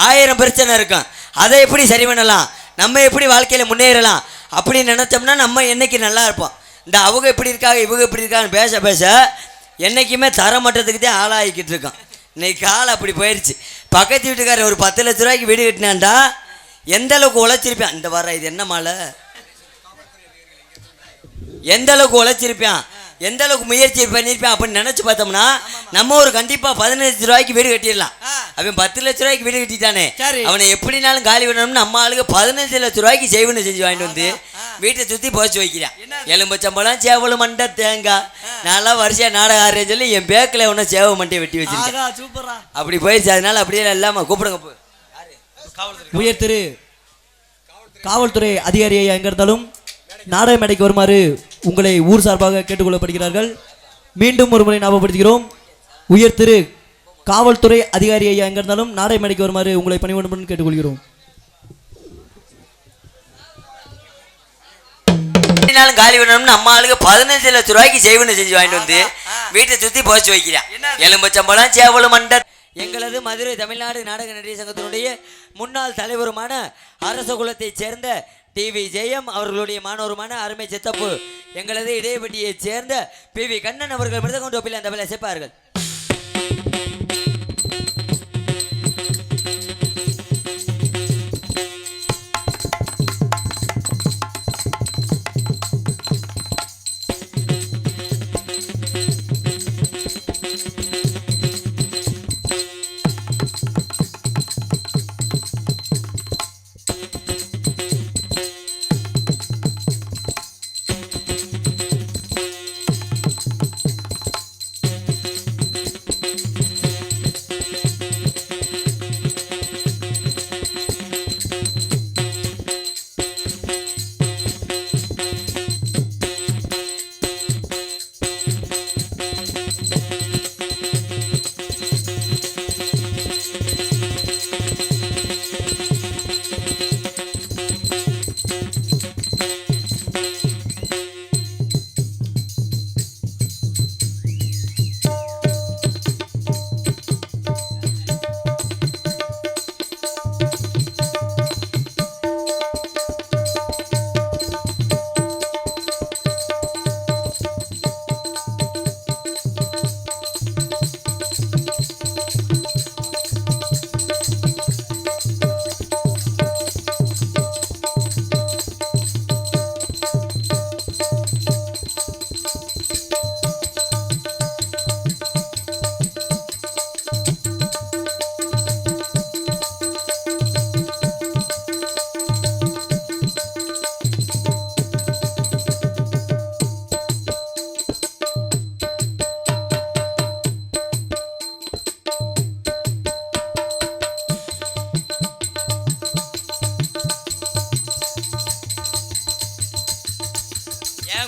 1000 பிரச்சனை இருக்கும். அதை எப்படி சரி பண்ணலாம், நம்ம எப்படி வாழ்க்கையில் முன்னேறலாம் அப்படின்னு நினச்சோம்னா நம்ம என்னைக்கு நல்லா இருப்போம். இந்த அவங்க எப்படி இருக்காங்க இவங்க எப்படி இருக்கான்னு பேச பேச என்றைக்குமே தரமட்டத்துக்கு தான் ஆளாகிக்கிட்டு இருக்கோம். இன்னைக்கு காலம் அப்படி போயிடுச்சு. பக்கத்து வீட்டுக்காரர் ஒரு 10 லட்ச ரூபாய்க்கு வீடு கட்டினான்டா, எந்த அளவுக்கு உழைச்சிருப்பேன். இந்த வர இது என்ன மாலை, எந்த அளவுக்கு உழைச்சிருப்பான், எந்த அளவுக்கு முயற்சி பண்ணியிருப்பேன் அப்படின்னு நினச்சி பார்த்தோம்னா நம்ம ஒரு கண்டிப்பாக 15 லட்ச ரூபாய்க்கு வீடு கட்டிடலாம். அவன் 10 லட்ச ரூபாய்க்கு வீடு கட்டிட்டானே, அவனை எப்படினாலும் காலி பண்ணணும்னு நம்ம ஆளுக்கு 15 லட்ச ரூபாய்க்கு செய்வனை செஞ்சு வாங்கிட்டு வந்து வீட்டை சுற்றி போச்சு வைக்கிறான். எலும்பச்சம்பளம், சேவல் மண்டை, தேங்காய், நல்லா வரிசையாக நாடகம் ஆடுறேன்னு சொல்லி என் பேக்கில் ஒன்றும் சேவ மண்டையை வெட்டி வச்சிருக்கேன். அப்படி போயிடுச்சு. அதனால அப்படியே இல்லாமல் கூப்பிடுங்க. உயர் திரு காவல்துறை அதிகாரியை எங்க இருந்தாலும் நாடக மேடைக்கு வருமாறு உங்களை ஊர் சார்பாக கேட்டுக்கொள்ளப்படுகிறார்கள். மீண்டும் ஒரு முறை ஞாபகப்படுத்துகிறோம். உயர் திரு காவல்துறை அதிகாரி ஐயா எங்க இருந்தாலும் நாடக மேடைக்கு வருமாறு உங்களை பணிவுடன் கேட்டுக்கொள்கிறோம். காலி பண்ணணும்னு நம்ம ஆளுக்கு 15 லட்ச ரூபாய்க்கு செய்வனை செஞ்சு வாங்கிட்டு வந்து வீட்டை சுற்றி போச்சு வைக்கிறான். எலும்பச்சம்பளம், சேவல் மண்டை. எங்களது மதுரை தமிழ்நாடு நாடக நடிகர் சங்கத்தினுடைய முன்னாள் தலைவருமான அரச குலத்தைச் சேர்ந்த டிவி ஜெயம் அவர்களுடைய மாணவருமான அருமை சித்தப்பு எங்களது இடையப்பட்டியைச் சேர்ந்த PV கண்ணன் அவர்கள் மிருதகொண்டு ஒப்பில் அந்த வேலை சேர்ப்பார்கள்.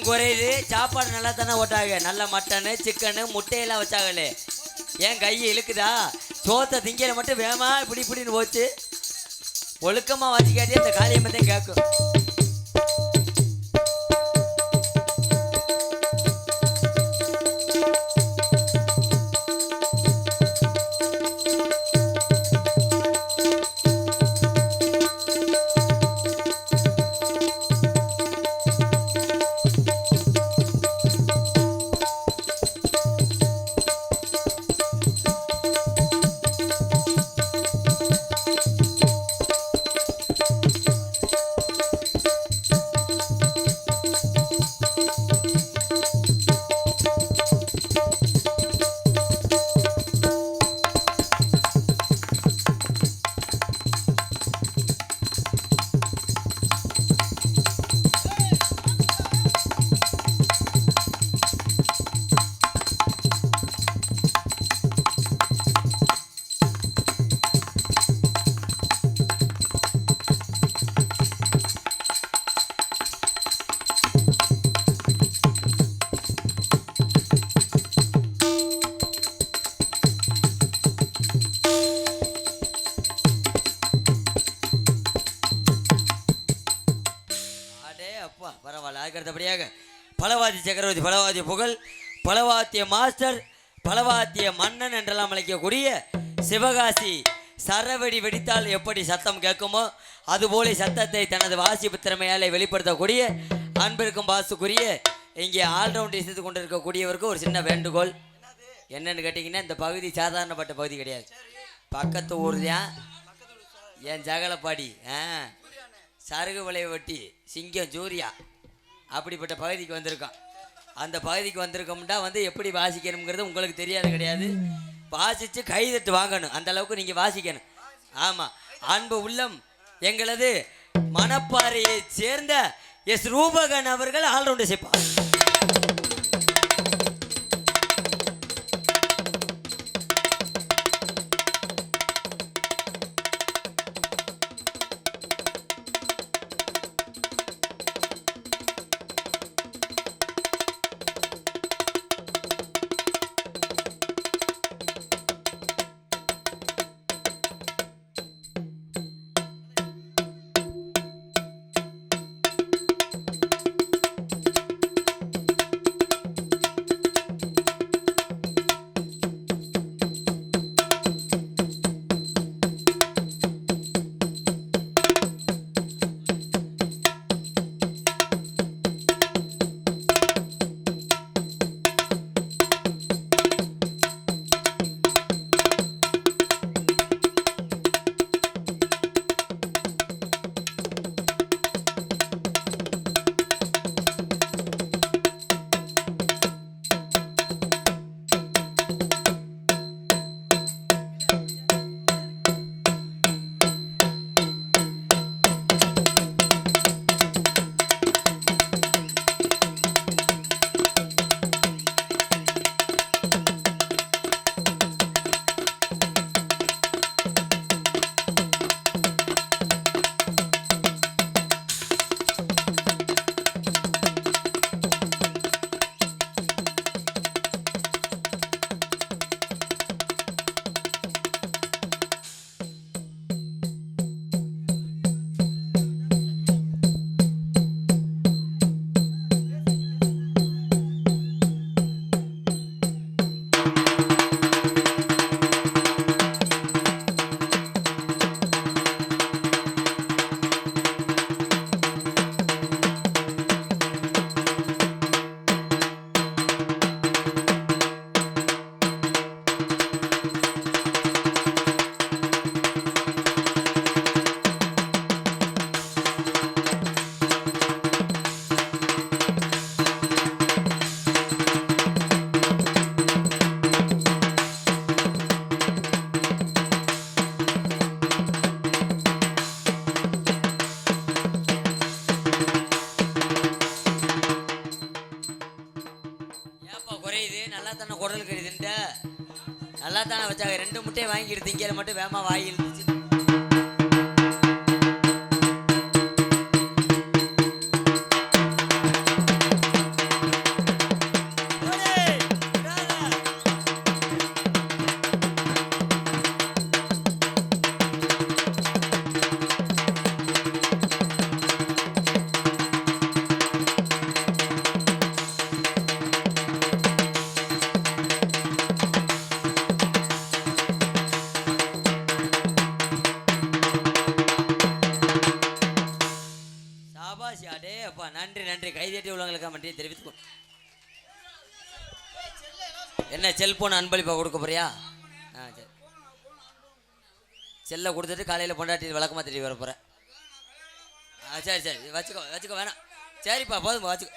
குறையுது. சாப்பாடு நல்லா தானே ஓட்டாங்க, நல்ல மட்டனு சிக்கனு முட்டையெல்லாம் வச்சாங்களே, ஏன் கை இழுக்குதா? சோத்தை திங்கிற மட்டும் வேமா இப்படின்னு போச்சு. ஒழுக்கமாக வச்சுக்காட்டி அந்த காளியம்மத்தையும் கேட்கும். சக்கரவர்த்தி பலவாத்திய புகழ், பலவாத்திய மாஸ்டர், பலவாத்திய மன்னன் என்றெல்லாம் அழைக்கக்கூடிய சிவகாசி சரவெடி வெடித்தால் எப்படி சத்தம் கேட்குமோ அதுபோல சத்தத்தை தனது வாசிப்பு திறமையாலே வெளிப்படுத்தக்கூடிய அன்பிற்கும் பாசுக்குரிய இங்கே ஆல்ரவுண்ட் இசைத்து கொண்டிருக்கக்கூடியவருக்கு ஒரு சின்ன வேண்டுகோள். என்னன்னு கேட்டிங்கன்னா, இந்த பகுதி சாதாரணப்பட்ட பகுதி கிடையாது. பக்கத்து ஊர் தான் என் ஜகலப்பாடி, சருகு வளைய வெட்டி சிங்கம் ஜூரியா அப்படிப்பட்ட பகுதிக்கு வந்திருக்கோம். அந்த பகுதிக்கு வந்திருக்கோம்னா எப்படி வாசிக்கணுங்கிறது உங்களுக்கு தெரியாது கிடையாது. வாசித்து கைதட்டு வாங்கணும், அந்த அளவுக்கு நீங்கள் வாசிக்கணும். ஆமாம், அன்பு உள்ளம் எங்களது மணப்பாறையை சேர்ந்த எஸ் ரூபகன் அவர்கள் ஆல்ரவுண்ட் இசைப்பார். குடல் கறிதுன்ட்ட நல்லா தானே வச்சாங்க. 2 முட்டையை வாங்கிட்டு திங்கிற மட்டும் வேமா வாங்கி இருந்துச்சு. நன்றி நன்றி. கைதட்டி உள்ளவங்களுக்கு மட்டும் தெரிவித்துக்கோ. என்ன செல்போன் அன்பளிப்பா கொடுக்க போறியா? சரி, செல்லை கொடுத்துட்டு காலையில் பொண்டாட்டி விளக்கமாக தெரிய வர போகிறேன். சரி சரி வச்சுக்கோ வச்சுக்கோ, வேணாம். சரிப்பா போதும் வச்சுக்கோ.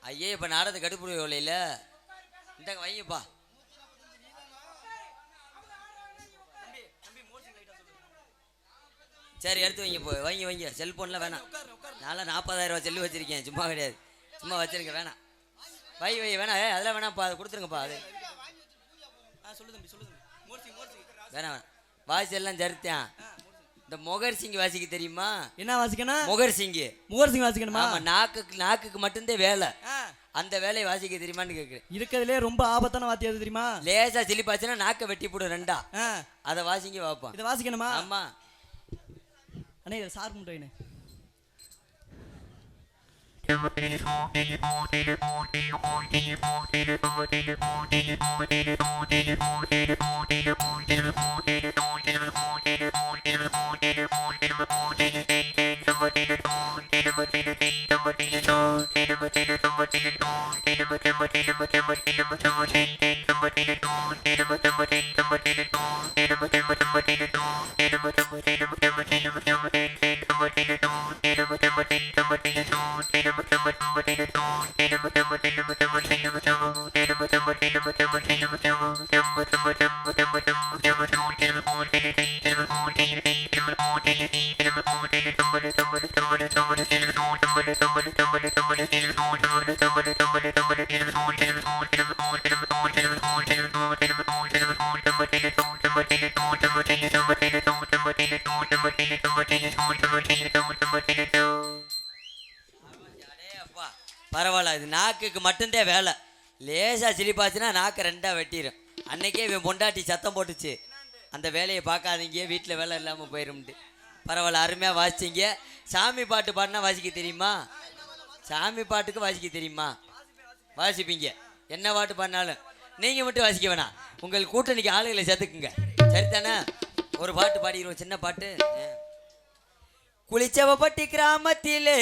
ஐயே இப்போ நாடகத்தை கடுப்புடைய இல்லைல்ல, இந்த வைங்கப்பா. சரி எடுத்து வைங்க, போய் வைங்க வைங்க. செல்ஃபோன்லாம் வேணாம், நான்லாம் 40,000 ரூபா செல்லு வச்சுருக்கேன், சும்மா கிடையாது, சும்மா வச்சுருங்க, வேணாம். வை வேணாம், அதெல்லாம் வேணாம்ப்பா, அதை கொடுத்துருங்கப்பா. அது வேணாம் வேணாம், வாசி எல்லாம் ஜருத்தேன். இந்த மொகர் சிங் வாசிக்க தெரியுமா? என்ன வாசிக்கணும்? மொகர் சிங். மொகர் சிங் வாசிக்கணுமா? ஆமாம், நாக்குக்கு மட்டும்தான் வேலை. அந்த வேலையை வாசிக்க தெரியுமான்னு கேட்குறேன். இருக்கிறதுலே ரொம்ப ஆபத்தான வாத்தியம் தெரியுமா? லேசா சிலிப்பாச்சுன்னா நாக்கை வெட்டி போடும் 2. அதை வாசிங்க வைப்போம். இதை வாசிக்கணுமா? ஆமாம் அண்ணே, இதை சார் முட்டைண்ணே. அப்பா பரவாயில்ல, இது நாக்குக்கு மட்டும்தான் வேலை. லேசாக சிரிப்பாச்சுன்னா நாக்கை ரெண்டாக வெட்டிடும். அன்னைக்கே இவன் பொண்டாட்டி சத்தம் போட்டுச்சு, அந்த வேலையை பார்க்காதீங்க, வீட்டில் வேலை இல்லாமல் போயிடும்ட்டு. பரவாயில்ல, அருமையாக வாசிச்சிங்க. சாமி பாட்டு பாடினா வாசிக்க தெரியுமா? சாமி பாட்டுக்கு வாசிக்க தெரியுமா? வாசிப்பீங்க. என்ன பாட்டு பாடினாலும் நீங்கள் மட்டும் வாசிக்க வேணாம், உங்கள் கூட்டணிக்கு ஆளுகளை சேர்த்துக்குங்க. சரிதானே? ஒரு பாட்டு பாடிடுவோம், சின்ன பாட்டு. குளிச்சவப்பட்டி கிராமத்திலே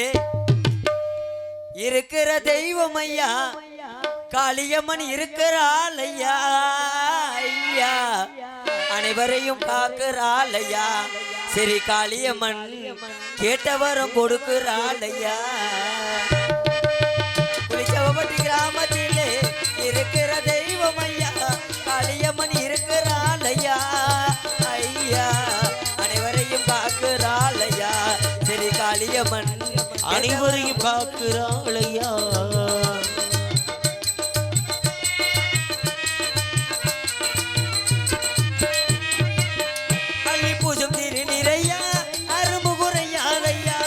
இருக்கிற தெய்வம் ஐயா, காளியம்மன் இருக்கிறாள் ஐயா, ஐயா அனைவரையும் காக்குறாள் ஐயா, சரி காளியம்மன் கேட்டவரும் கொடுக்கிறாள் ஐயா. குளிச்சவப்பட்டி கிராமத்திலே இருக்கிற தெய்வம் ஐயா, காளியம்மன் இருக்கிறாள் ஐயா, ஐயா அனைவரையும் காக்குறாள் ஐயா, சரி காளியம்மன் அனைவரையும் காக்குறாளையா. அள்ளி பூசும் திருநிறையா, அரும்பு குறையாதையா,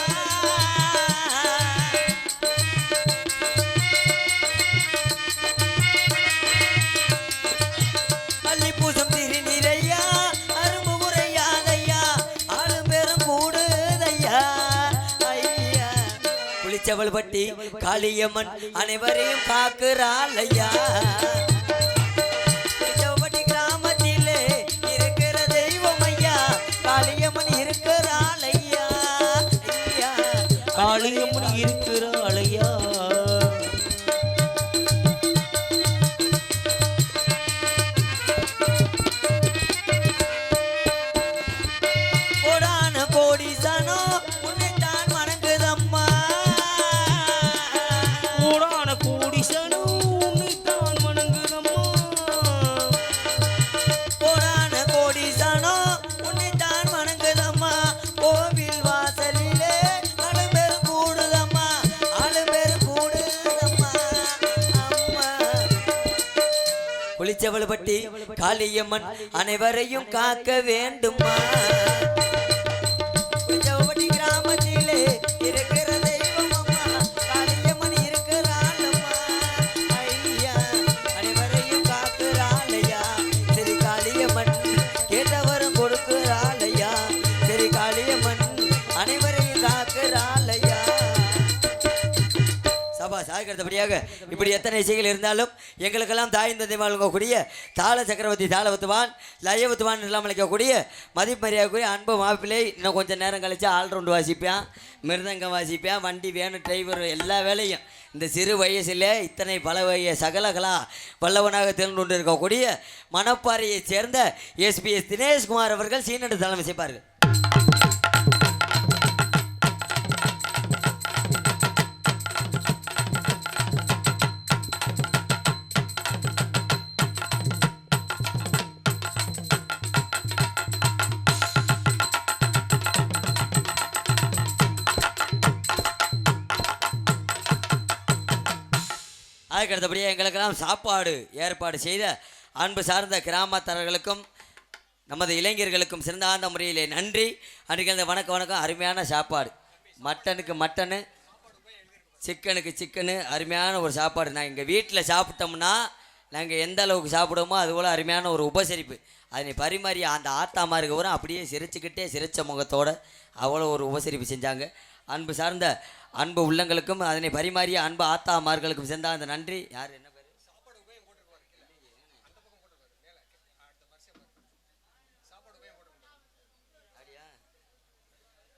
அள்ளி பூசும் திருநிறையா, அரும்பு குறையாதையா, ஆளும் பெரும் கூடுதையா, ஐயா புளிச்சவள் பட்டி காளியம்மன் அனைவரையும் காக்குறாள் ஐயா. புளிச்சவப்பட்டி கிராமத்திலே இருக்கிற தெய்வம் ஐயா, காளியம்மன் இருக்கிறாள் ஐயா, ஐயா காளியம்மன் இருக்கிறாளையா. கோடான கோடி சனோ உன்னைத்தான் வணங்குதம்மா, கூடான கூடிசனு உன்னைத்தான் வணங்குதம்மா. கோடான கோடி சனோ உன்னைத்தான் வணங்குதம்மா, கோவில் வாசலிலே அழும்பெரும் கூடுதம்மா, அழும்பெரும் கூடுதம்மா அம்மா. குளிச்சவள் பட்டி காளியம்மன் அனைவரையும் காக்க வேண்டுமா, குளிச்சவப்பட்டி கிராமத்திலே இருக்கிற தெய்வம் அம்மா, காளியம்மன் இருக்கிறாள் அம்மா, ஐயா அனைவரையும் காக்குறாள் ஐயா, சரி காளியம்மன் கேட்டவரும் கொடுக்கிறாள் ஐயா, சரி காளியம்மன் அனைவரையும் காக்குறாள் ஐயா. சபா சாய்க்கிறதுபடியாக இப்படி எத்தனை இசைகள் இருந்தாலும் எங்களுக்கெல்லாம் தாய் தந்தை வழங்கக்கூடிய தாள சக்கரவர்த்தி தாளவத்துவான் லயவத்துவான் எல்லாம் அழைக்கக்கூடிய மதிப்பறியாக்கூடிய அன்பு மாப்பிள்ளை. இன்னும் கொஞ்சம் நேரம் கழிச்சு ஆல்ரவுண்டு வாசிப்பேன், மிருதங்கம் வாசிப்பேன், வண்டி வேணும், டிரைவர் எல்லா வேலையும். இந்த சிறு வயசில் இத்தனை பல வய சகலகலா வல்லவனாக திறந்து கொண்டு இருக்கக்கூடிய மணப்பாறையைச் சேர்ந்த எஸ்பிஎஸ் தினேஷ்குமார் அவர்கள் சீனடு தலைமை செய்ப்பார்கள். அதுக்கு அடுத்தபடியாக எங்களுக்கெல்லாம் சாப்பாடு ஏற்பாடு செய்த அன்பு சார்ந்த கிராமத்தாரர்களுக்கும் நமது இளைஞர்களுக்கும் சிறந்தாந்த முறையிலே நன்றி. அன்றைக்கு அந்த வணக்கம் அருமையான சாப்பாடு, மட்டனுக்கு மட்டனு, சிக்கனுக்கு சிக்கனு, அருமையான ஒரு சாப்பாடு. நான் எங்கள் வீட்டில் சாப்பிட்டோம்னா நாங்கள் எந்த அளவுக்கு சாப்பிடுவோமோ அதுபோல் அருமையான ஒரு உபசரிப்பு. அதனை பரிமாறி அந்த ஆத்தாமாருக்கு வரும் அப்படியே சிரிச்சுக்கிட்டே சிரித்த முகத்தோடு அவ்வளோ ஒரு உபசரிப்பு செஞ்சாங்க. அன்பு சார்ந்த அன்பு உள்ளங்களுக்கும் அதனை பரிமாறிய அன்பு ஆத்தாமார்களுக்கும் சேர்ந்த அந்த நன்றி. யார் என்ன பேர்?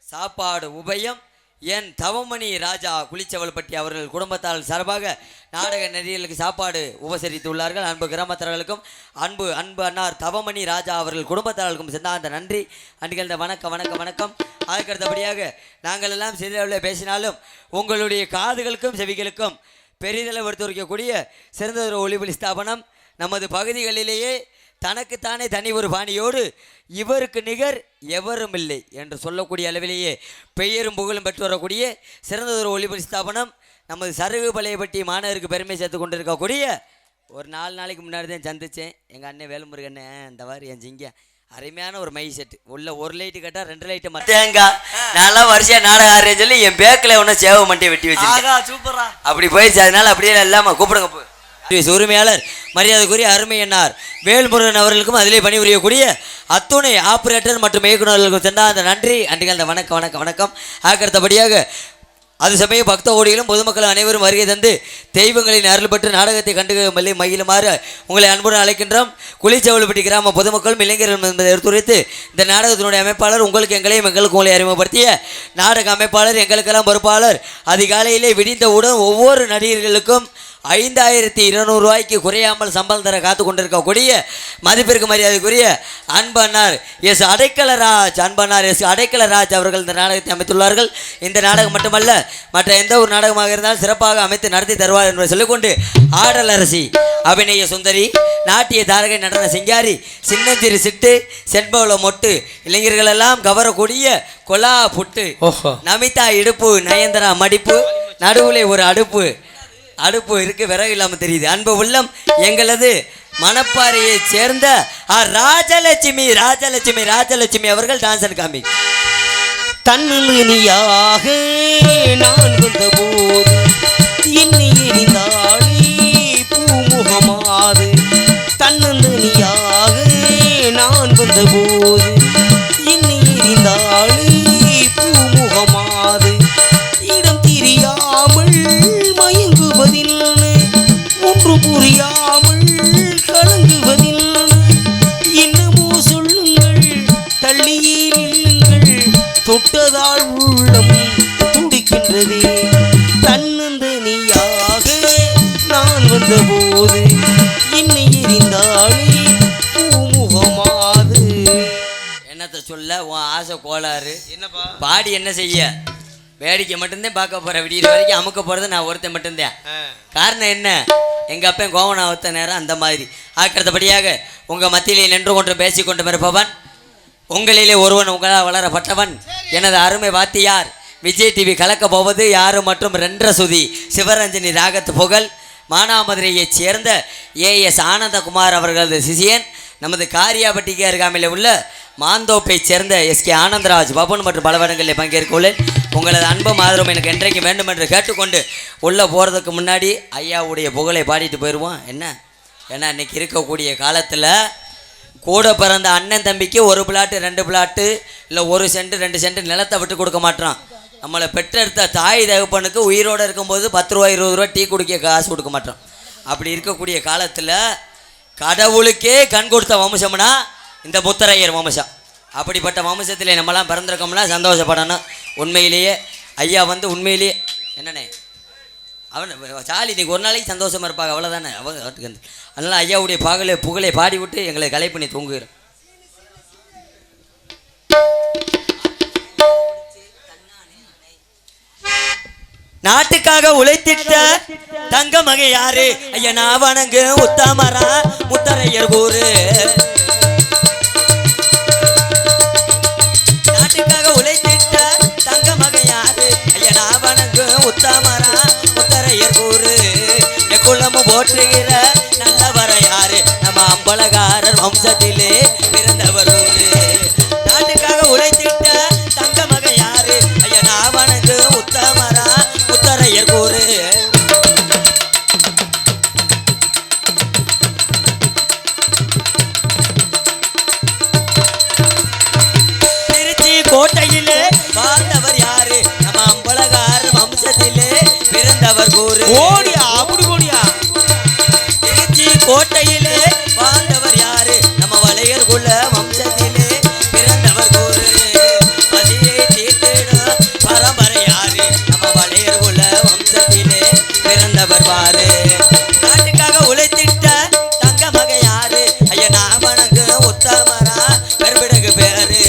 சாப்பாடு உபயம் என் தவமணி ராஜா குளிச்சவல்பட்டி அவர்கள் குடும்பத்தால் சார்பாக நாடக நடிகர்களுக்கு சாப்பாடு உபசரித்துள்ளார்கள். அன்பு கிராமத்தர்களுக்கும் அன்பு அன்பு அன்னார் தவமணி ராஜா அவர்கள் குடும்பத்தார்களுக்கும் சேர்ந்த அந்த நன்றி அன்றுகள் வணக்கம் வணக்கம் வணக்கம். அதுக்கடுத்தபடியாக நாங்கள் எல்லாம் சிறிதளவில் பேசினாலும் உங்களுடைய காதுகளுக்கும் செவிகளுக்கும் பெரிதளவு எடுத்துரைக்கக்கூடிய சிறந்த ஒரு ஒளிபொலி ஸ்தாபனம் நமது பகுதிகளிலேயே தனக்குத்தானே தனி ஒரு பாணியோடு இவருக்கு நிகர் எவரும் இல்லை என்று சொல்லக்கூடிய அளவிலேயே பெயரும் புகழும் பெற்று வரக்கூடிய சிறந்த ஒரு ஒளிபொலி ஸ்தாபனம் நமது சருகு பழையப்பட்டி மாணவருக்கு பெருமை சேர்த்து கொண்டிருக்கக்கூடிய ஒரு 4 நாளைக்கு முன்னாடி தான் சந்தித்தேன். எங்கள் அண்ணன் வேலுமுருகண்ணே இந்த மாதிரி என் ஜிங்க அருமையான ஒரு மை செட்டு உள்ள 1 லைட்டு கேட்டால் 2 லைட்டு மட்டும் நல்லா வரிசையாக நாடகம் ஆடுறேன்னு சொல்லி என் பேக்கில் ஒன்றும் சேவை மண்டையை வெட்டி வச்சு சூப்பரா அப்படி போயிடுச்சு. அதனால அப்படியே இல்லாமல் கூப்பிடுங்க. உரிமையாளர் மரியாதைக்குரிய அருமை என்னார் வேல்முருகன் அவர்களுக்கும் அதிலே பணிபுரியக்கூடிய அத்துணை ஆபரேட்டர் மற்றும் இயக்குநர்களுக்கும் சென்ற அந்த நன்றி அன்றைகள் அந்த வணக்கம் வணக்கம் வணக்கம். ஆக்கடுத்தபடியாக அது சமய பக்த ஓடிகளும் பொதுமக்கள் அனைவரும் வருகை தந்து தெய்வங்களின் அருள் பெற்று நாடகத்தை கண்டு மகிழுமாறு உங்களை அன்புடன் அழைக்கின்றோம். குளிச்சவல்பட்டி கிராம பொதுமக்களும் இளைஞர்கள் என்பதை எடுத்துரைத்து இந்த நாடகத்தினுடைய அமைப்பாளர் உங்களுக்கு எங்களையும் எங்களுக்கு உங்களை அறிமுகப்படுத்திய நாடக அமைப்பாளர் எங்களுக்கெல்லாம் பொறுப்பாளர் அதிகாலையிலே விடிந்தவுடன் ஒவ்வொரு நடிகர்களுக்கும் 5200 ரூபாய்க்கு குறையாமல் சம்பளம் தர காத்து கொண்டிருக்கக்கூடிய மதிப்பிற்கு மரியாதைக்குரிய அன்பண்ணார் எஸ் அடைக்கலராஜ் அடைக்கலராஜ் அவர்கள் இந்த நாடகத்தை அமைத்துள்ளார்கள். இந்த நாடகம் மட்டுமல்ல மற்ற எந்த ஒரு நாடகமாக இருந்தாலும் சிறப்பாக அமைத்து நடத்தி தருவார் என்பதை சொல்லிக்கொண்டு ஆடல் அரசி அபிநய சுந்தரி நாட்டிய தாரகை நடன சிங்காரி சின்னஞ்சிறு சிட்டு செண்பவள மொட்டு இளைஞர்கள் எல்லாம் கவரக்கூடிய கொலா புட்டு நமிதா இடுப்பு நயன்தரா மடிப்பு நடுவுலே ஒரு அடுப்பு இருக்கு விறகு இல்லாமல் தெரியுது. அன்பு உள்ளம் எங்களது மணப்பாறையை சேர்ந்த ராஜலட்சுமி அவர்கள் டான்ஸ் காமி தன்னனியாக நான் வந்தபோது என்னை எரிந்தாளே பூமுகமாது தன்னனியாக நான் வந்தபோது என்னை எரிந்தாளே பூமுகமாது இடம் தெரியாமல் ஒன்று புரியாமல் கலங்குவதில் என்னமோ சொல்லுங்கள் தள்ளியே நில்லுங்கள் தொட்டதால் உள்ளம் துடிக்கின்றது தன்னந்தனியாக நான் வந்தபோது என்னை எரிந்தாளே பூமுகமாது. என்னத்தை சொல்ல உன் ஆசை கோளாறு என்னப்பா பாடி என்ன செய்ய வேடிக்கை மட்டும்தான் பார்க்க போற விடிய வரைக்கும் அமுக்க போறது நான் ஒருத்தன் மட்டும்தான். காரணம் என்ன எங்கள் அப்பன் கோவன் ஆவத்த நேரம் அந்த மாதிரி. ஆக்கிறதுபடியாக உங்கள் மத்தியிலே நின்று கொண்டு பேசி கொண்டு இருப்பவன் உங்களிலே ஒருவன் உங்களால் வளரப்பட்டவன் எனது அருமை வாத்தியார் விஜய் டிவி கலக்க போவது யாரு மற்றும் 2 சுதி சிவரஞ்சனி ராகத்து புகழ் மானாமதுரையைச் சேர்ந்த ஏஎஸ் ஆனந்தகுமார் அவர்களது சிசியன் நமது காரியாபட்டிக்கு அருகாமையில் உள்ள மாந்தோப்பைச் சேர்ந்த எஸ்கே ஆனந்தராஜ் பவன் மற்றும் பல இடங்களில் பங்கேற்கவுள்ளேன். உங்களது அன்பும் ஆதரவும் எனக்கு என்றைக்கு வேண்டும் என்று கேட்டுக்கொண்டு உள்ளே போகிறதுக்கு முன்னாடி ஐயாவுடைய புகழை பாடிட்டு போயிடுவோம். ஏன்னா இன்னைக்கு இருக்கக்கூடிய காலத்தில் கூட பிறந்த அண்ணன் தம்பிக்கு 1 பிளாட்டு 2 பிளாட்டு இல்லை 1 சென்ட் 2 சென்ட் நிலத்தை விட்டு கொடுக்க மாட்டோம். நம்மளை பெற்றெடுத்த தாய் தகப்பனுக்கு உயிரோடு இருக்கும்போது 10 ரூபா 20 ரூபா டீ குடிக்க காசு கொடுக்க மாட்டோம். அப்படி இருக்கக்கூடிய காலத்தில் கடவுளுக்கே கண் கொடுத்த வம்சம்னா இந்த முத்தரையர் வம்சம். அப்படிப்பட்ட வம்சத்தில் நம்மலாம் பிறந்திருக்கோம்னா சந்தோஷப்படணும். உண்மையிலேயே ஐயா வந்து உண்மையிலேயே என்னண்ணே அவன் சாலி இன்னைக்கு ஒரு நாளைக்கு சந்தோஷமாக இருப்பாங்க அவ்வளோதானே. அதனால் ஐயாவுடைய புகழை பாடி விட்டு எங்களை கலை பண்ணி தூங்குகிறோம். நாட்டுக்காக உழைத்திட்ட தங்க மகை யாரு ஐயா நான் வணங்கு உத்தமரா முத்தரையர் கூறு. நாட்டுக்காக உழைத்திட்ட தங்க மகை யாரு ஐயா நான் வணங்கு உத்தமரா முத்தரையர் கூறு. குளமும் போற்றுகிற நல்லவர யாரு நம்ம அம்பலகாரர் வம்சத்திலே பிறந்தவர் ஊரு. நாட்டுக்காக உழைத்திட்ட தங்க மகை யாரு ஐயா நான் வணங்கு உத்தமரா முத்தரையர் கூறு. திருச்சி கோட்டையிலே வாழ்ந்தவர் யாரு நம்ம பிறந்தவர் கூறு ஓடியா அப்படி போடியா திருச்சி கோட்டையிலே வாழ்ந்தவர் யாரு நம்ம வளையர் குல வம்சத்திலே பிறந்தவர் கூறு பசியை தீர்த்திடும் பரம்பரை யாரு நம்ம வளையர் குல வம்சத்திலே பிறந்தவர் பாரு நாட்டுக்காக உழைத்திட்ட தங்க மக யாரு ஐயா நான் வணங்கு உத்தமரா கருபிடகு பேரு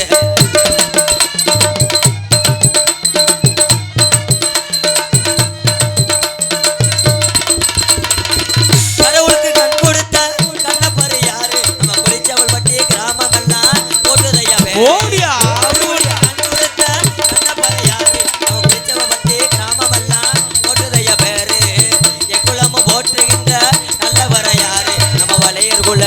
கடவுளுக்கு கண் கொடுத்த கண்ணப்பரு யாரு நம்ம குளிச்சவள் பட்டி கிராமமெல்லாம் போட்டுதையா பேரு ஓடியா அப்படி போடியா கண் கொடுத்த கண்ணப்பரு யாரு நம்ம குளிச்சவள் பட்டி கிராமமெல்லாம் போட்டுதையா பேரு எக்குளமும் போற்றுகின்ற நல்லவர யாரு நம்ம வளையர் குல